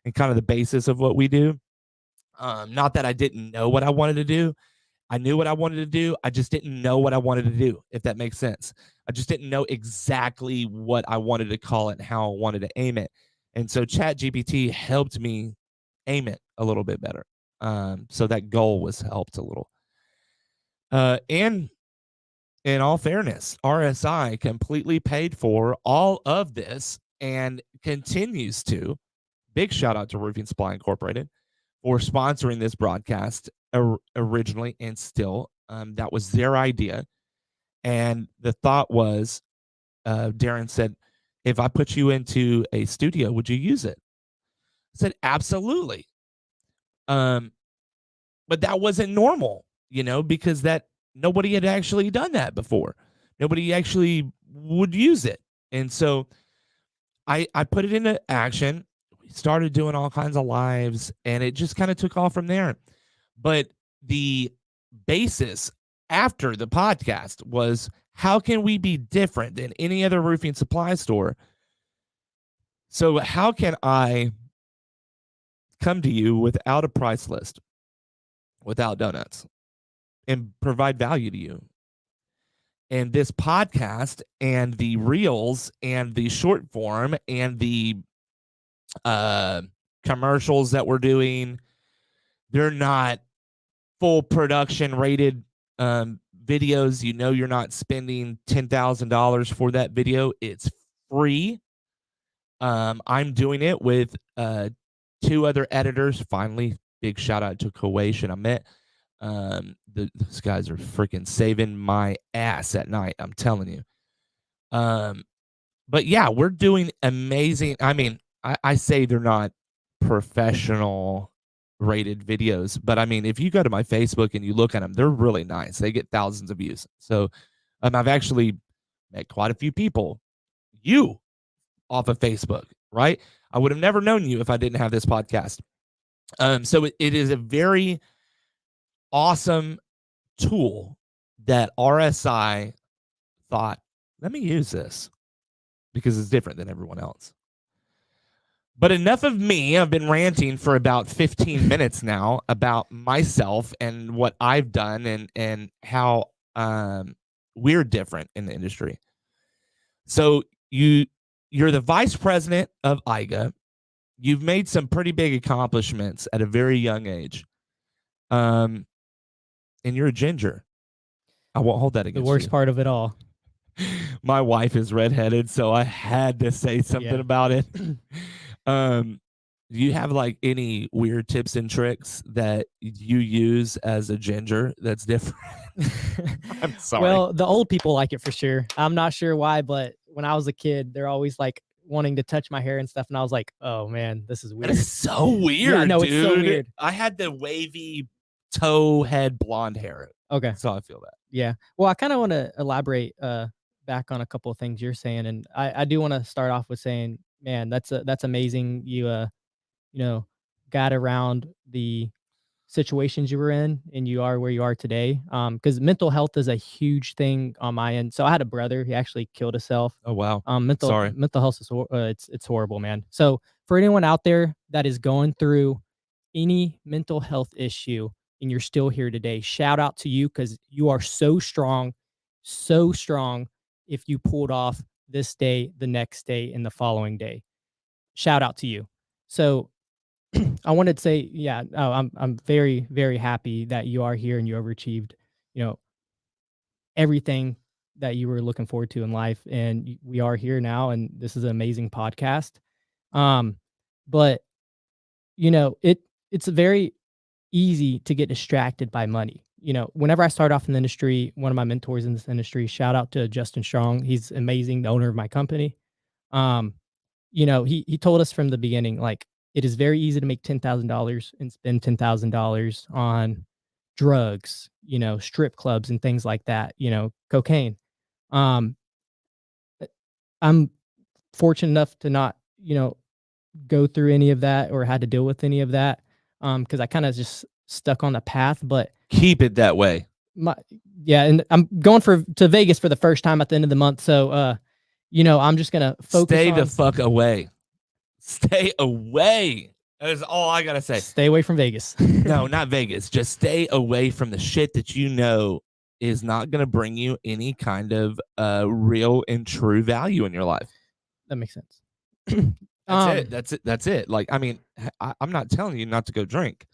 and kind of the basis of what we do. Not that I didn't know what I wanted to do. I knew what I wanted to do. I just didn't know what I wanted to do, if that makes sense. I just didn't know exactly what I wanted to call it and how I wanted to aim it. And so ChatGPT helped me aim it a little bit better. So that goal was helped a little. And in all fairness, RSI completely paid for all of this and continues to. Big shout out to Roofing Supply Incorporated for sponsoring this broadcast originally and still. That was their idea. And the thought was, Darren said, if I put you into a studio, would you use it? I said, absolutely. But that wasn't normal, because that nobody had actually done that before. Nobody actually would use it. And so I put it into action. We started doing all kinds of lives, and it just kind of took off from there. But the basis after the podcast was, how can we be different than any other roofing supply store? So how can I come to you without a price list, without donuts, and provide value to you. And this podcast and the reels and the short form and the uh, commercials that we're doing, they're not full production rated videos. You know, you're not spending $10,000 for that video. It's free. I'm doing it with two other editors. Finally, big shout out to Kuwait and Amit. Those guys are freaking saving my ass at night. I'm telling you. But yeah, we're doing amazing. I mean, I say they're not professional rated videos, but I mean, if you go to my Facebook and you look at them, they're really nice. They get thousands of views. So I've actually met quite a few people, you off of Facebook, right? I would have never known you if I didn't have this podcast. So it is a very awesome tool that RSI thought, let me use this because it's different than everyone else. But enough of me. I've been ranting for about 15 minutes now about myself and what I've done and how we're different in the industry. So you're the vice president of Aiga. You've made some pretty big accomplishments at a very young age. And you're a ginger. I won't hold that against you. The worst part of it all. My wife is redheaded, so I had to say something about it. Do you have like any weird tips and tricks that you use as a ginger that's different? I'm sorry. Well, the old people like it for sure. I'm not sure why, but when I was a kid, they're always like wanting to touch my hair and stuff, and I was like, "Oh man, this is weird." That is so weird. Yeah, no, dude. it's so weird. I had the wavy toe head blonde hair. Okay, so I feel that. Yeah. Well, I kind of want to elaborate back on a couple of things you're saying, and I do want to start off with saying, man, that's amazing. You know, got around the situations you were in and you are where you are today. Because mental health is a huge thing on my end. So I had a brother, he actually killed himself. Oh wow. Mental health is it's horrible, man. So for anyone out there that is going through any mental health issue and you're still here today, shout out to you because you are so strong, so strong. If you pulled off this day, the next day, and the following day, shout out to you. So I wanted to say, yeah, I'm very, very happy that you are here and you overachieved, you know, everything that you were looking forward to in life. And we are here now, and this is an amazing podcast. But it's very easy to get distracted by money. Whenever I started off in the industry, one of my mentors in this industry, shout out to Justin Strong. He's amazing, the owner of my company. He told us from the beginning, like, it is very easy to make $10,000 and spend $10,000 on drugs, strip clubs and things like that, cocaine. Um, I'm fortunate enough to not, go through any of that or had to deal with any of that. Because I kind of just stuck on the path, but keep it that way. And I'm going to Vegas for the first time at the end of the month. So, I'm just gonna focus. Stay the fuck away. Stay away. That is all I gotta say. Stay away from Vegas. No, not Vegas. Just stay away from the shit that you know is not gonna bring you any kind of real and true value in your life. That makes sense. That's it. Like, I mean, I'm not telling you not to go drink.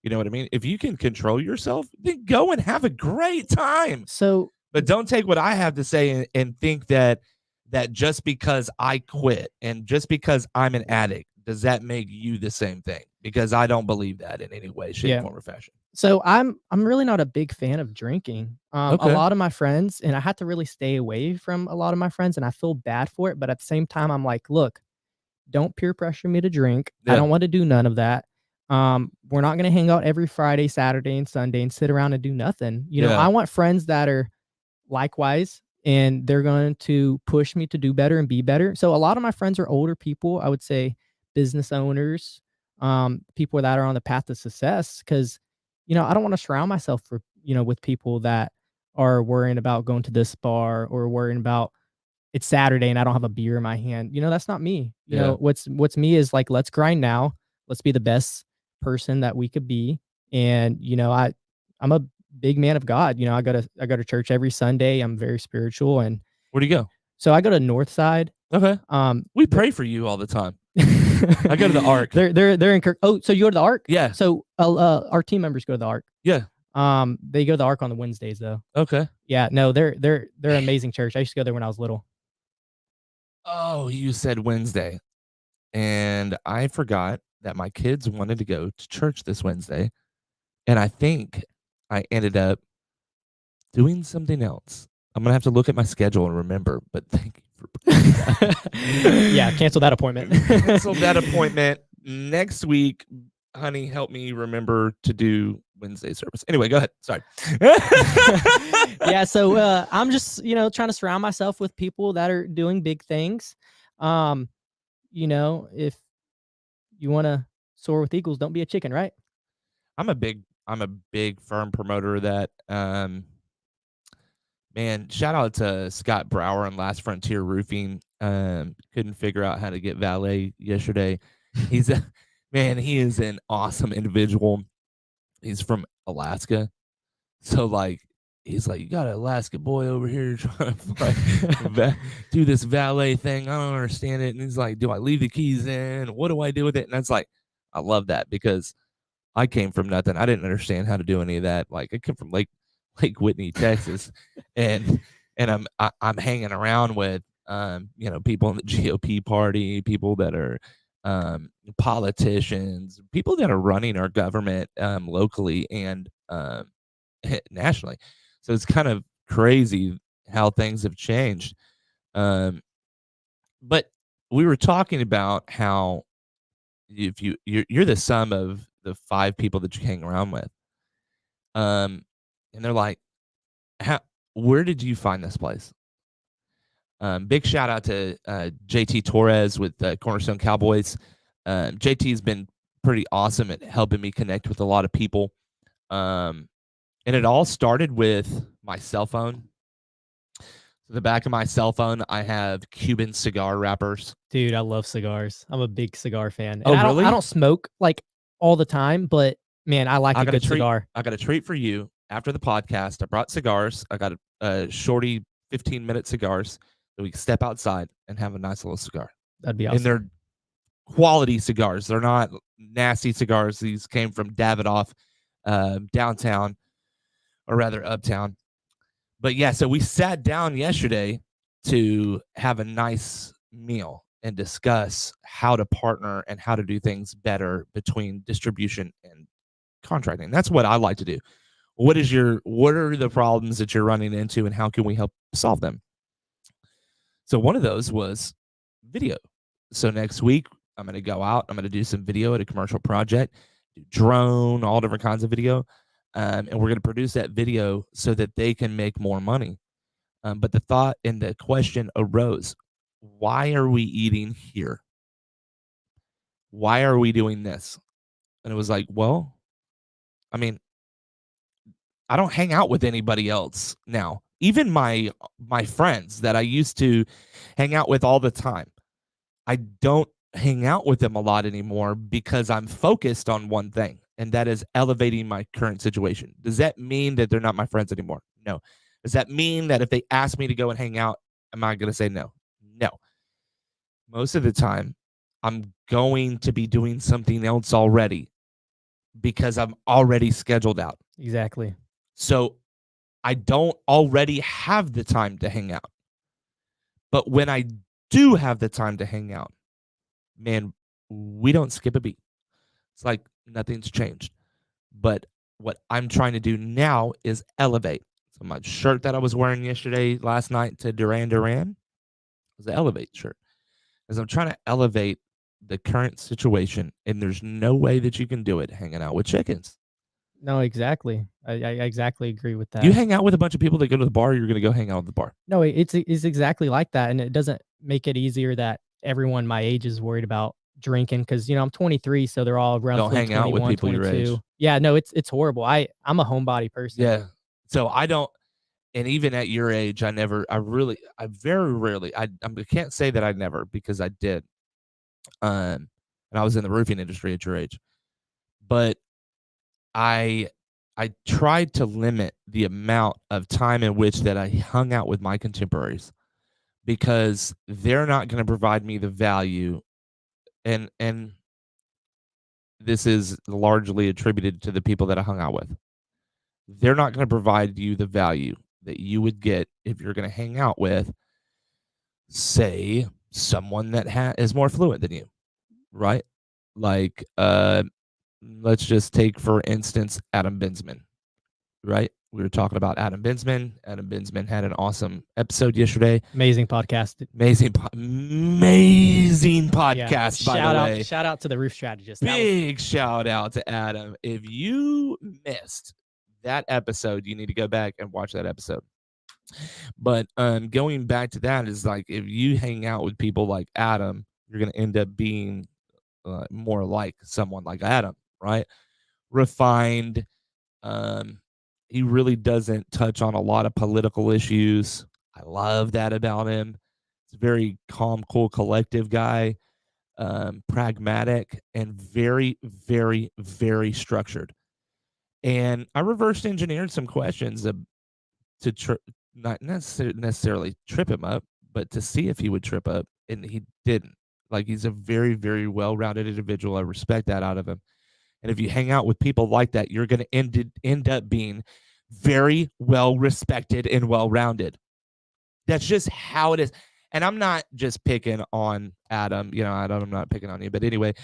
You know what I mean? If you can control yourself, then go and have a great time. So, but don't take what I have to say and think that just because I quit and just because I'm an addict, does that make you the same thing? Because I don't believe that in any way, shape, form, or fashion. So I'm really not a big fan of drinking. A lot of my friends, and I had to really stay away from a lot of my friends, and I feel bad for it. But at the same time, I'm like, look, don't peer pressure me to drink. Yeah. I don't want to do none of that. We're not going to hang out every Friday, Saturday, and Sunday and sit around and do nothing. I want friends that are likewise, and they're going to push me to do better and be better. So a lot of my friends are older people, I would say business owners, people that are on the path to success. Cause I don't want to surround myself with people that are worrying about going to this bar or worrying about it's Saturday and I don't have a beer in my hand. That's not me. What's me is like, let's grind now. Let's be the best person that we could be. And, I'm a big man of God. I go to church every Sunday. I'm very spiritual. And Where'd you go? so I go to North Side. Okay. We The pray for you all the time. I go to the Ark. they're in Oh, so you go to the Ark? Yeah. So our team members go to the Ark. Yeah. They go to the Ark on the Wednesdays though. Okay. Yeah, no, they're an amazing church. I used to go there when I was little. Oh, you said Wednesday. And I forgot that my kids wanted to go to church this Wednesday. And I think I ended up doing something else. I'm gonna have to look at my schedule and remember, but thank you for bringing that. Yeah, cancel that appointment. Cancel that appointment next week. Honey, help me remember to do Wednesday service. Anyway, go ahead. Sorry. Yeah, so I'm just trying to surround myself with people that are doing big things. If you want to soar with eagles, don't be a chicken, right? I'm a big firm promoter of that. Man, shout out to Scott Brower and Last Frontier Roofing. Couldn't figure out how to get valet yesterday. He's a man, he is an awesome individual. He's from Alaska. So like he's like, you got an Alaska boy over here trying to do this valet thing. I don't understand it. And he's like, do I leave the keys in? What do I do with it? And that's like, I love that because I came from nothing. I didn't understand how to do any of that. Like I came from Lake Whitney, Texas, and I'm hanging around with people in the GOP party, people that are politicians, people that are running our government locally and nationally. So it's kind of crazy how things have changed. But we were talking about how if you're the sum of the 5 people that you hang around with. And they're like, how where did you find this place? Big shout out to JT Torres with the Cornerstone Cowboys. JT's been pretty awesome at helping me connect with a lot of people. And it all started with my cell phone. So the back of my cell phone, I have Cuban cigar wrappers. Dude, I love cigars. I'm a big cigar fan. Oh, And really? I don't smoke like all the time, but man, I like I a got a good treat. cigar. I got a treat for you after the podcast. I brought cigars. I got a shorty 15-minute cigars that we can step outside and have a nice little cigar. That'd be And awesome. they're quality cigars. They're not nasty cigars. These came from Davidoff, downtown, or rather uptown. But yeah, so we sat down yesterday to have a nice meal and discuss how to partner and how to do things better between distribution and contracting. That's what I like to do. What are the problems that you're running into and how can we help solve them? So one of those was video. So next week I'm going to go out, I'm going to do some video at a commercial project, do drone, all different kinds of video. And we're going to produce that video so that they can make more money. But the thought and the question arose, why are we eating here? Why are we doing this? And it was like, well, I mean, I don't hang out with anybody else now. Even my friends that I used to hang out with all the time, I don't hang out with them a lot anymore because I'm focused on one thing, and that is elevating my current situation. Does that mean that they're not my friends anymore? No. Does that mean that if they ask me to go and hang out, am I going to say no? No. Most of the time, I'm going to be doing something else already because I'm already scheduled out. Exactly. So I don't already have the time to hang out. But when I do have the time to hang out, man, we don't skip a beat. It's like nothing's changed. But what I'm trying to do now is elevate. So my shirt that I was wearing last night to Duran Duran was the Elevate shirt. As I'm trying to elevate the current situation, and there's no way that you can do it hanging out with chickens. No, exactly. I exactly agree with You that. hang out with a bunch of people that go to the bar, you're going to go hang out at the bar. No, it's exactly like that, and it doesn't make it easier that everyone my age is worried about drinking because I'm 23, so they're all Don't roughly hang out with 21, people your age. 22. Yeah, no, it's horrible. I'm a homebody person. Yeah. So I don't, and even at your age, I very rarely, I can't say that I never because I did. And I was in the roofing industry at your age. but I I tried to limit the amount of time in which that I hung out with my contemporaries because they're not going to provide me the value, and this is largely attributed to the people that I hung out with. They're not going to provide you the value that you would get if you're going to hang out with, say, someone that is more fluent than you, right? Like, let's just take for instance Adam Bensman, right? We were talking about Adam Bensman. Adam Bensman had an awesome episode yesterday. Amazing podcast. Amazing Yeah. podcast, by the way. Shout out to the roof strategist. Big shout out to Adam. If you missed that episode, you need to go back and watch that episode. But going back to that is like if you hang out with people like Adam, you're going to end up being more like someone like Adam, right? Refined. Um, he really doesn't touch on a lot of political issues. I love that about him. He's a very calm, cool, collective guy, pragmatic, and very, very, very structured. And I reverse engineered some questions to not necessarily trip him up, but to see if he would trip up, and he didn't. Like he's a very, very well-rounded individual. I respect that out of him. And if you hang out with people like that, you're going to end up being very well respected and well rounded. That's just how it is. And I'm not just picking on Adam. You know, I'm not picking on you. But anyway,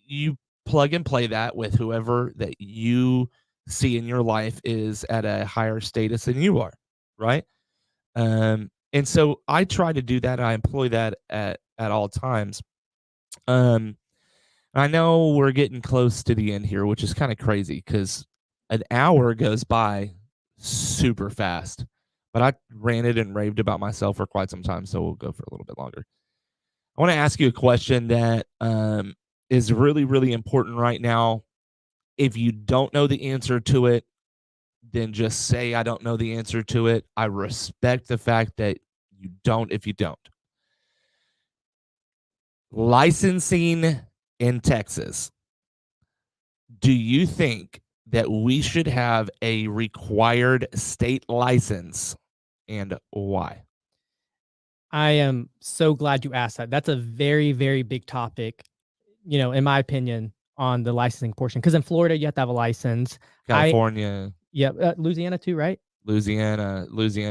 you plug and play that with whoever that you see in your life is at a higher status than you are, right? And so I try to do that. I employ that at all times. I know we're getting close to the end here, which is kind of crazy because an hour goes by super fast. But I ranted and raved about myself for quite some time, so we'll go for a little bit longer. I want to ask you a question that is really, really important right now. If you don't know the answer to it, then just say, I don't know the answer to it. I respect the fact that you don't if you don't. Licensing in Texas. Do you think that we should have a required state license, and why? I am so glad you asked that. That's a very, very big topic, in my opinion, on the licensing portion. Because in Florida, you have to have a license. California, Louisiana too, right? Louisiana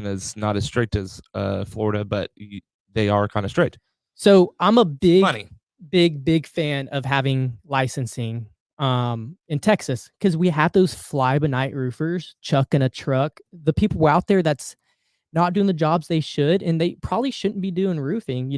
is not as strict as Florida, but they are kind of strict. So I'm a big fan of having licensing in Texas because we have those fly by night roofers chucking a truck. The people out there that's not doing the jobs they should, and they probably shouldn't be doing roofing.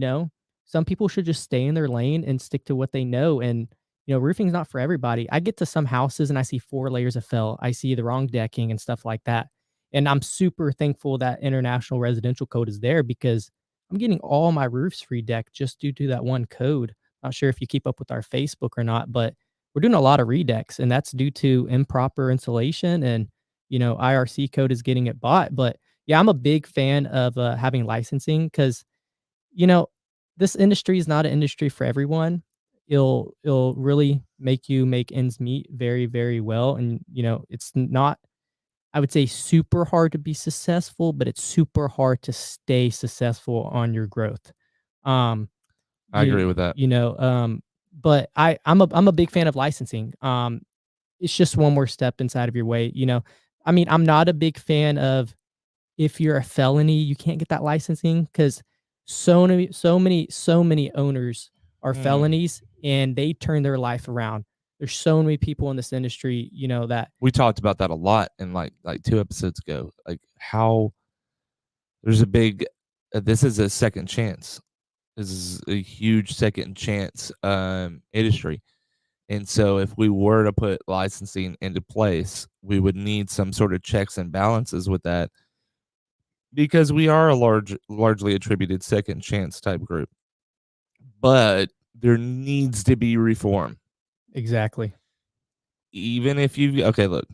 Some people should just stay in their lane and stick to what they know. And roofing's not for everybody. I get to some houses and I see 4 layers of felt. I see the wrong decking and stuff like that. And I'm super thankful that International Residential Code is there because I'm getting all my roofs redecked just due to that one code. Not sure if you keep up with our Facebook or not, but we're doing a lot of redecks, and that's due to improper insulation and IRC code is getting it bought. But yeah, I'm a big fan of having licensing because this industry is not an industry for everyone. It'll really make you make ends meet very, very well, and it's not, I would say, super hard to be successful, but it's super hard to stay successful on your growth. I agree with that. But I'm a big fan of licensing. It's just one more step inside of your way. I mean, I'm not a big fan of if you're a felony, you can't get that licensing because so many owners are felonies and they turn their life around. There's so many people in this industry, that we talked about that a lot in like 2 episodes ago. Like how there's a big this is a second chance. This is a huge second chance industry. And so if we were to put licensing into place, we would need some sort of checks and balances with that because we are a largely attributed second chance type group. But there needs to be reform. Exactly. Even if look,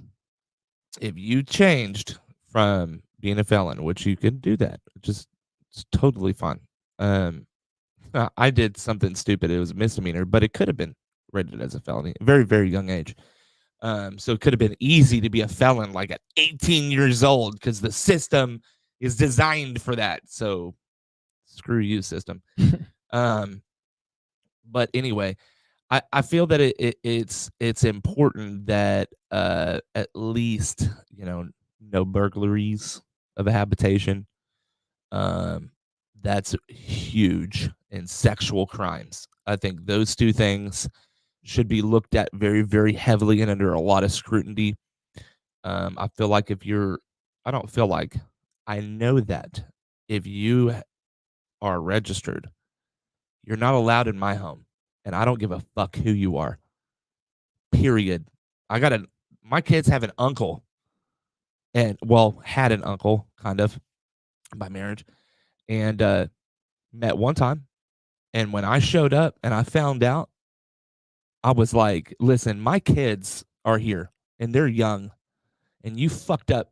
if you changed from being a felon, which you could do that, it's totally fine. I did something stupid. It was a misdemeanor, but it could have been rated as a felony, very, very young age. So it could have been easy to be a felon like at 18 years old because the system is designed for that. So screw you, system. Um, but anyway, I feel that it's important that at least no burglaries of a habitation. Um, that's huge. And sexual crimes. I think those two things should be looked at very, very heavily and under a lot of scrutiny. I feel like I don't feel like, I know that if you are registered, you're not allowed in my home. And I don't give a fuck who you are. Period. My kids have an uncle and, well, had an uncle kind of by marriage and met one time. And when I showed up and I found out, I was like, listen, my kids are here and they're young and you fucked up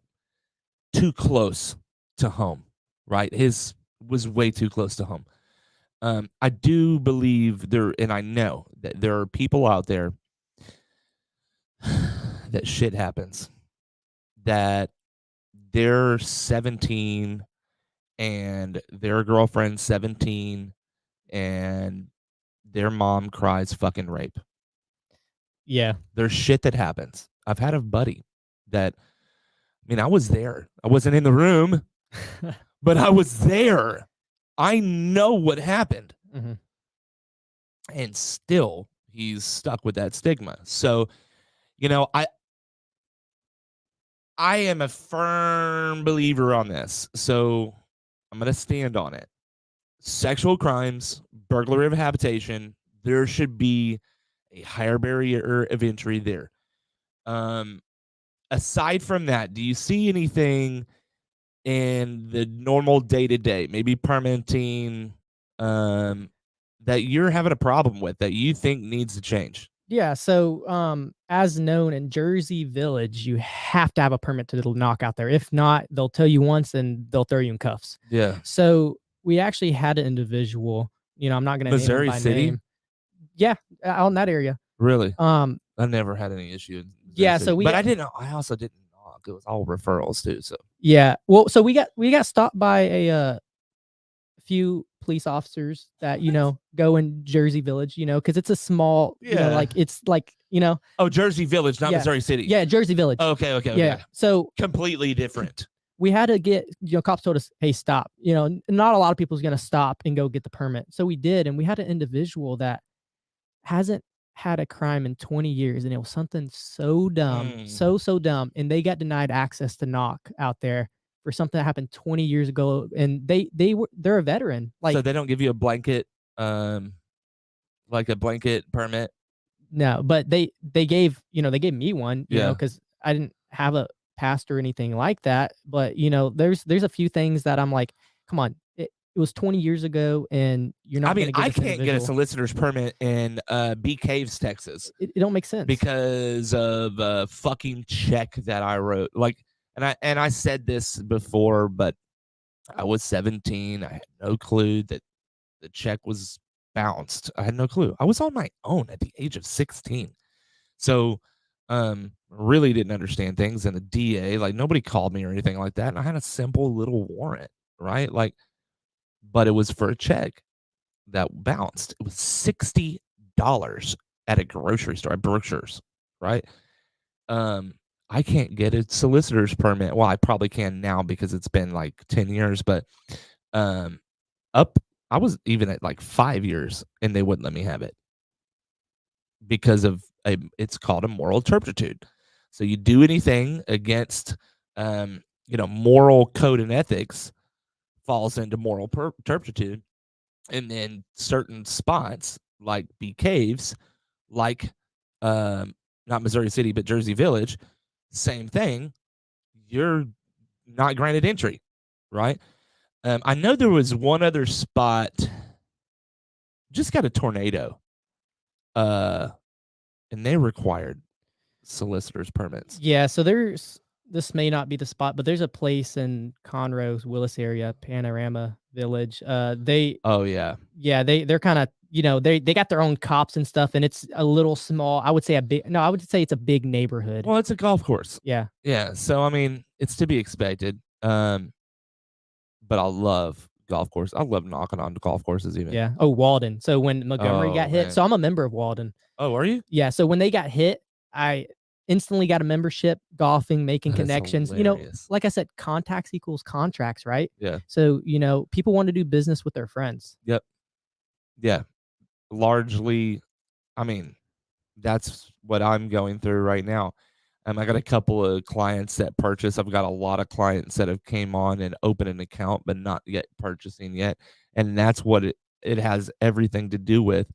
too close to home, right? His was way too close to home. I do believe there, and I know that there are people out there that shit happens, that they're 17 and their girlfriend's 17 and their mom cries fucking rape. Yeah. There's shit that happens. I've had a buddy that, I mean, I was there. I wasn't in the room, but I was there. I know what happened. Mm-hmm. And still he's stuck with that stigma. So, I am a firm believer on this. So I'm going to stand on it. Sexual crimes, burglary of habitation, there should be a higher barrier of entry there. Aside from that, do you see anything in the normal day to day, maybe permitting, that you're having a problem with that you think needs to change? Yeah, so, as known in Jersey Village, you have to have a permit to knock out there. If not, they'll tell you once and they'll throw you in cuffs. Yeah. So, we actually had an individual, I'm not gonna name him Missouri by City? name. Yeah, out in that area. Really? Um, I never had any issue in Missouri yeah, City. so But I also didn't knock. It was all referrals too. So yeah, well, so we got stopped by a few police officers that, what? go in Jersey Village, because it's a small, Yeah. it's like, Oh, Jersey Village, not yeah. Missouri City. Yeah, Jersey Village. Okay. Yeah. So Completely different. we had to get, cops told us, hey, stop. Not a lot of people's going to stop and go get the permit. So we did. And we had an individual that hasn't had a crime in 20 years. And it was something so dumb, so dumb. And they got denied access to knock out there for something that happened 20 years ago. And they're a veteran. Like, so they don't give you a blanket, like a blanket permit? no, but they gave, they gave me one, Yeah. because I didn't have a past or anything like that. But, there's a few things that I'm like, come on, it was 20 years ago and you're not going to get I this can't get a individual. solicitor's permit in Bee Caves, Texas, It don't make sense. because of a fucking check that I wrote. Like, and I said this before, but I was 17. I had no clue that the check was bounced. I had no clue. I was on my own at the age of 16. So really didn't understand things. And the DA, like, nobody called me or anything like that. And I had a simple little warrant, right? Like, but it was for a check that bounced. It was $60 at a grocery store, at Brookshire's, right? I can't get a solicitor's permit. Well, I probably can now because it's been like 10 years, but um up I was even at like 5 years and they wouldn't let me have it because of it's called a moral turpitude. So you do anything against moral code and ethics falls into moral turpitude. And then certain spots like Bee Caves, like not Missouri City but Jersey Village, same thing. You're not granted entry, right? I know there was one other spot, just got a tornado, and they required solicitors permits. Yeah, so this may not be the spot, but there's a place in Conroe's Willis area, Panorama Village. Oh yeah, They're kind of they got their own cops and stuff, and it's a little small. I would say a big no, I would say it's a big neighborhood. Well, it's a golf course. Yeah, Yeah, so, I mean, it's to be expected, but I love golf course. I love knocking on the golf courses even. yeah. Oh, Walden. So when Montgomery got Oh, hit, man. so I'm a member of Walden. Oh, are you? Yeah, so when they got hit, I instantly got a membership, golfing, making That is connections. hilarious. Like I said, contacts equals contracts, right? Yeah. So, people want to do business with their friends. Yep. Yeah. Largely, I mean, that's what I'm going through right now. I got a couple of clients that purchase. I've got a lot of clients that have came on and opened an account, but not yet purchasing yet. And that's what it has everything to do with.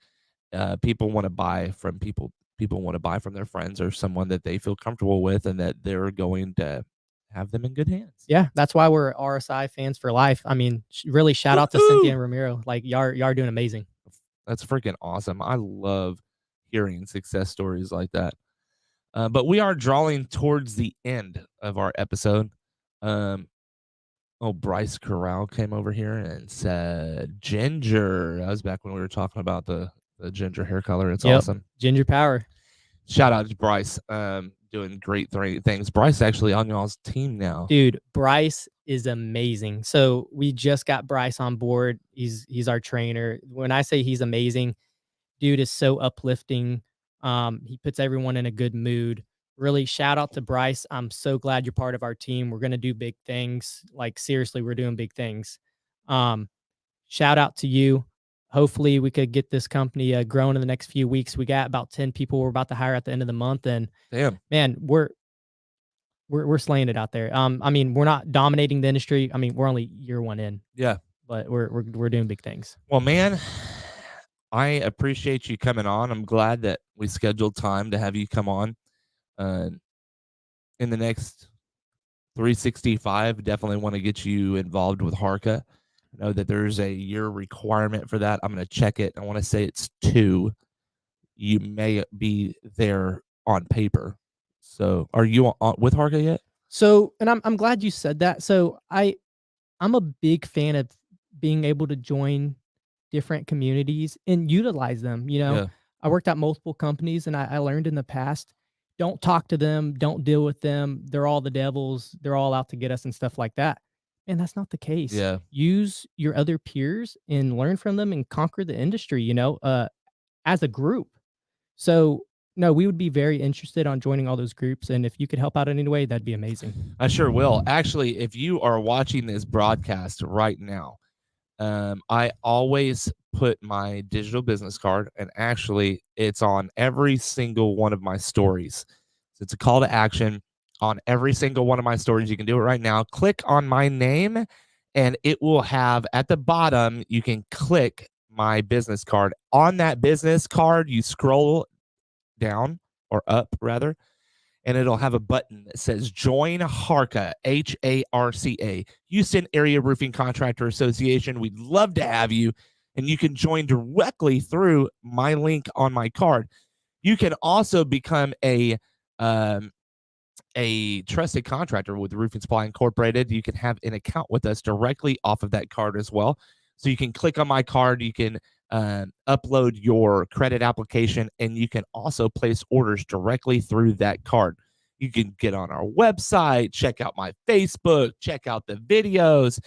People want to buy from people. People want to buy from their friends or someone that they feel comfortable with, and that they're going to have them in good hands. Yeah, that's why we're RSI fans for life. I mean, really shout out to Cynthia Woohoo! and Ramiro. Like y'all are doing amazing. That's freaking awesome. I love hearing success stories like that. But we are drawing towards the end of our episode. Um, Bryce Corral came over here and said ginger. That was back when we were talking about the ginger hair color. It's Yep. awesome. Ginger power. Shout out to Bryce. Doing great things. Bryce actually on y'all's team now. Dude, Bryce is amazing. So we just got Bryce on board. He's our trainer. When I say he's amazing, dude is so uplifting. He puts everyone in a good mood. Really shout out to Bryce. I'm so glad you're part of our team. We're gonna do big things. Like seriously, we're doing big things. Um, Shout out to you. Hopefully we could get this company growing in the next few weeks. We got about 10 people we're about to hire at the end of the month. And Damn. man, we're slaying it out there. I mean, we're not dominating the industry. I mean, we're only year one in. Yeah. But we're doing big things. Well, man, I appreciate you coming on. I'm glad that we scheduled time to have you come on. In the next 365, definitely want to get you involved with Harka. I know that there's a year requirement for that. I'm going to check it. I want to say it's 2. You may be there on paper. So, are you with Harka yet? So, and I'm glad you said that. So, I'm a big fan of being able to join different communities and utilize them. Yeah. I worked at multiple companies, and I learned in the past, don't talk to them, don't deal with them. They're all the devils. They're all out to get us and stuff like that. And that's not the case. Yeah. Use your other peers and learn from them and conquer the industry, as a group. So, no, we would be very interested on joining all those groups. And if you could help out in any way, that'd be amazing. I sure will. Actually, if you are watching this broadcast right now, I always put my digital business card, and actually it's on every single one of my stories. So it's a call to action on every single one of my stories. You can do it right now. Click on my name, and it will have at the bottom, you can click my business card. On that business card, you scroll down or up rather, and it'll have a button that says join Harka, Harca, Houston Area Roofing Contractor Association. We'd love to have you, and you can join directly through my link on my card. You can also become a trusted contractor with Roofing Supply Incorporated. You can have an account with us directly off of that card as well. So you can click on my card, you can upload your credit application, and you can also place orders directly through that card. You can get on our website, check out my Facebook, check out the videos,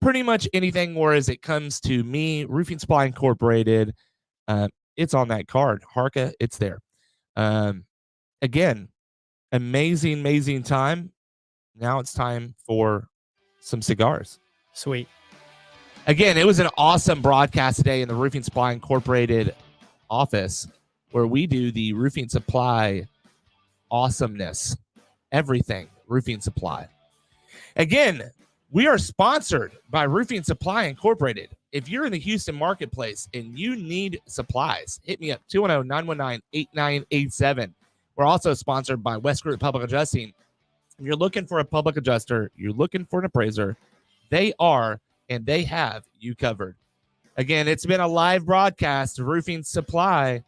pretty much anything. Whereas it comes to me, Roofing Supply Incorporated, it's on that card. Harka, it's there. Again, amazing time. Now it's time for some cigars. Sweet. Again, it was an awesome broadcast today in the Roofing Supply Incorporated office, where we do the roofing supply awesomeness, everything roofing supply. Again, we are sponsored by Roofing Supply Incorporated. If you're in the Houston marketplace and you need supplies, hit me up, 210-919-8987. We're also sponsored by West Group Public Adjusting. If you're looking for a public adjuster, you're looking for an appraiser, they are, and they have you covered. Again, it's been a live broadcast of Roofing Supply.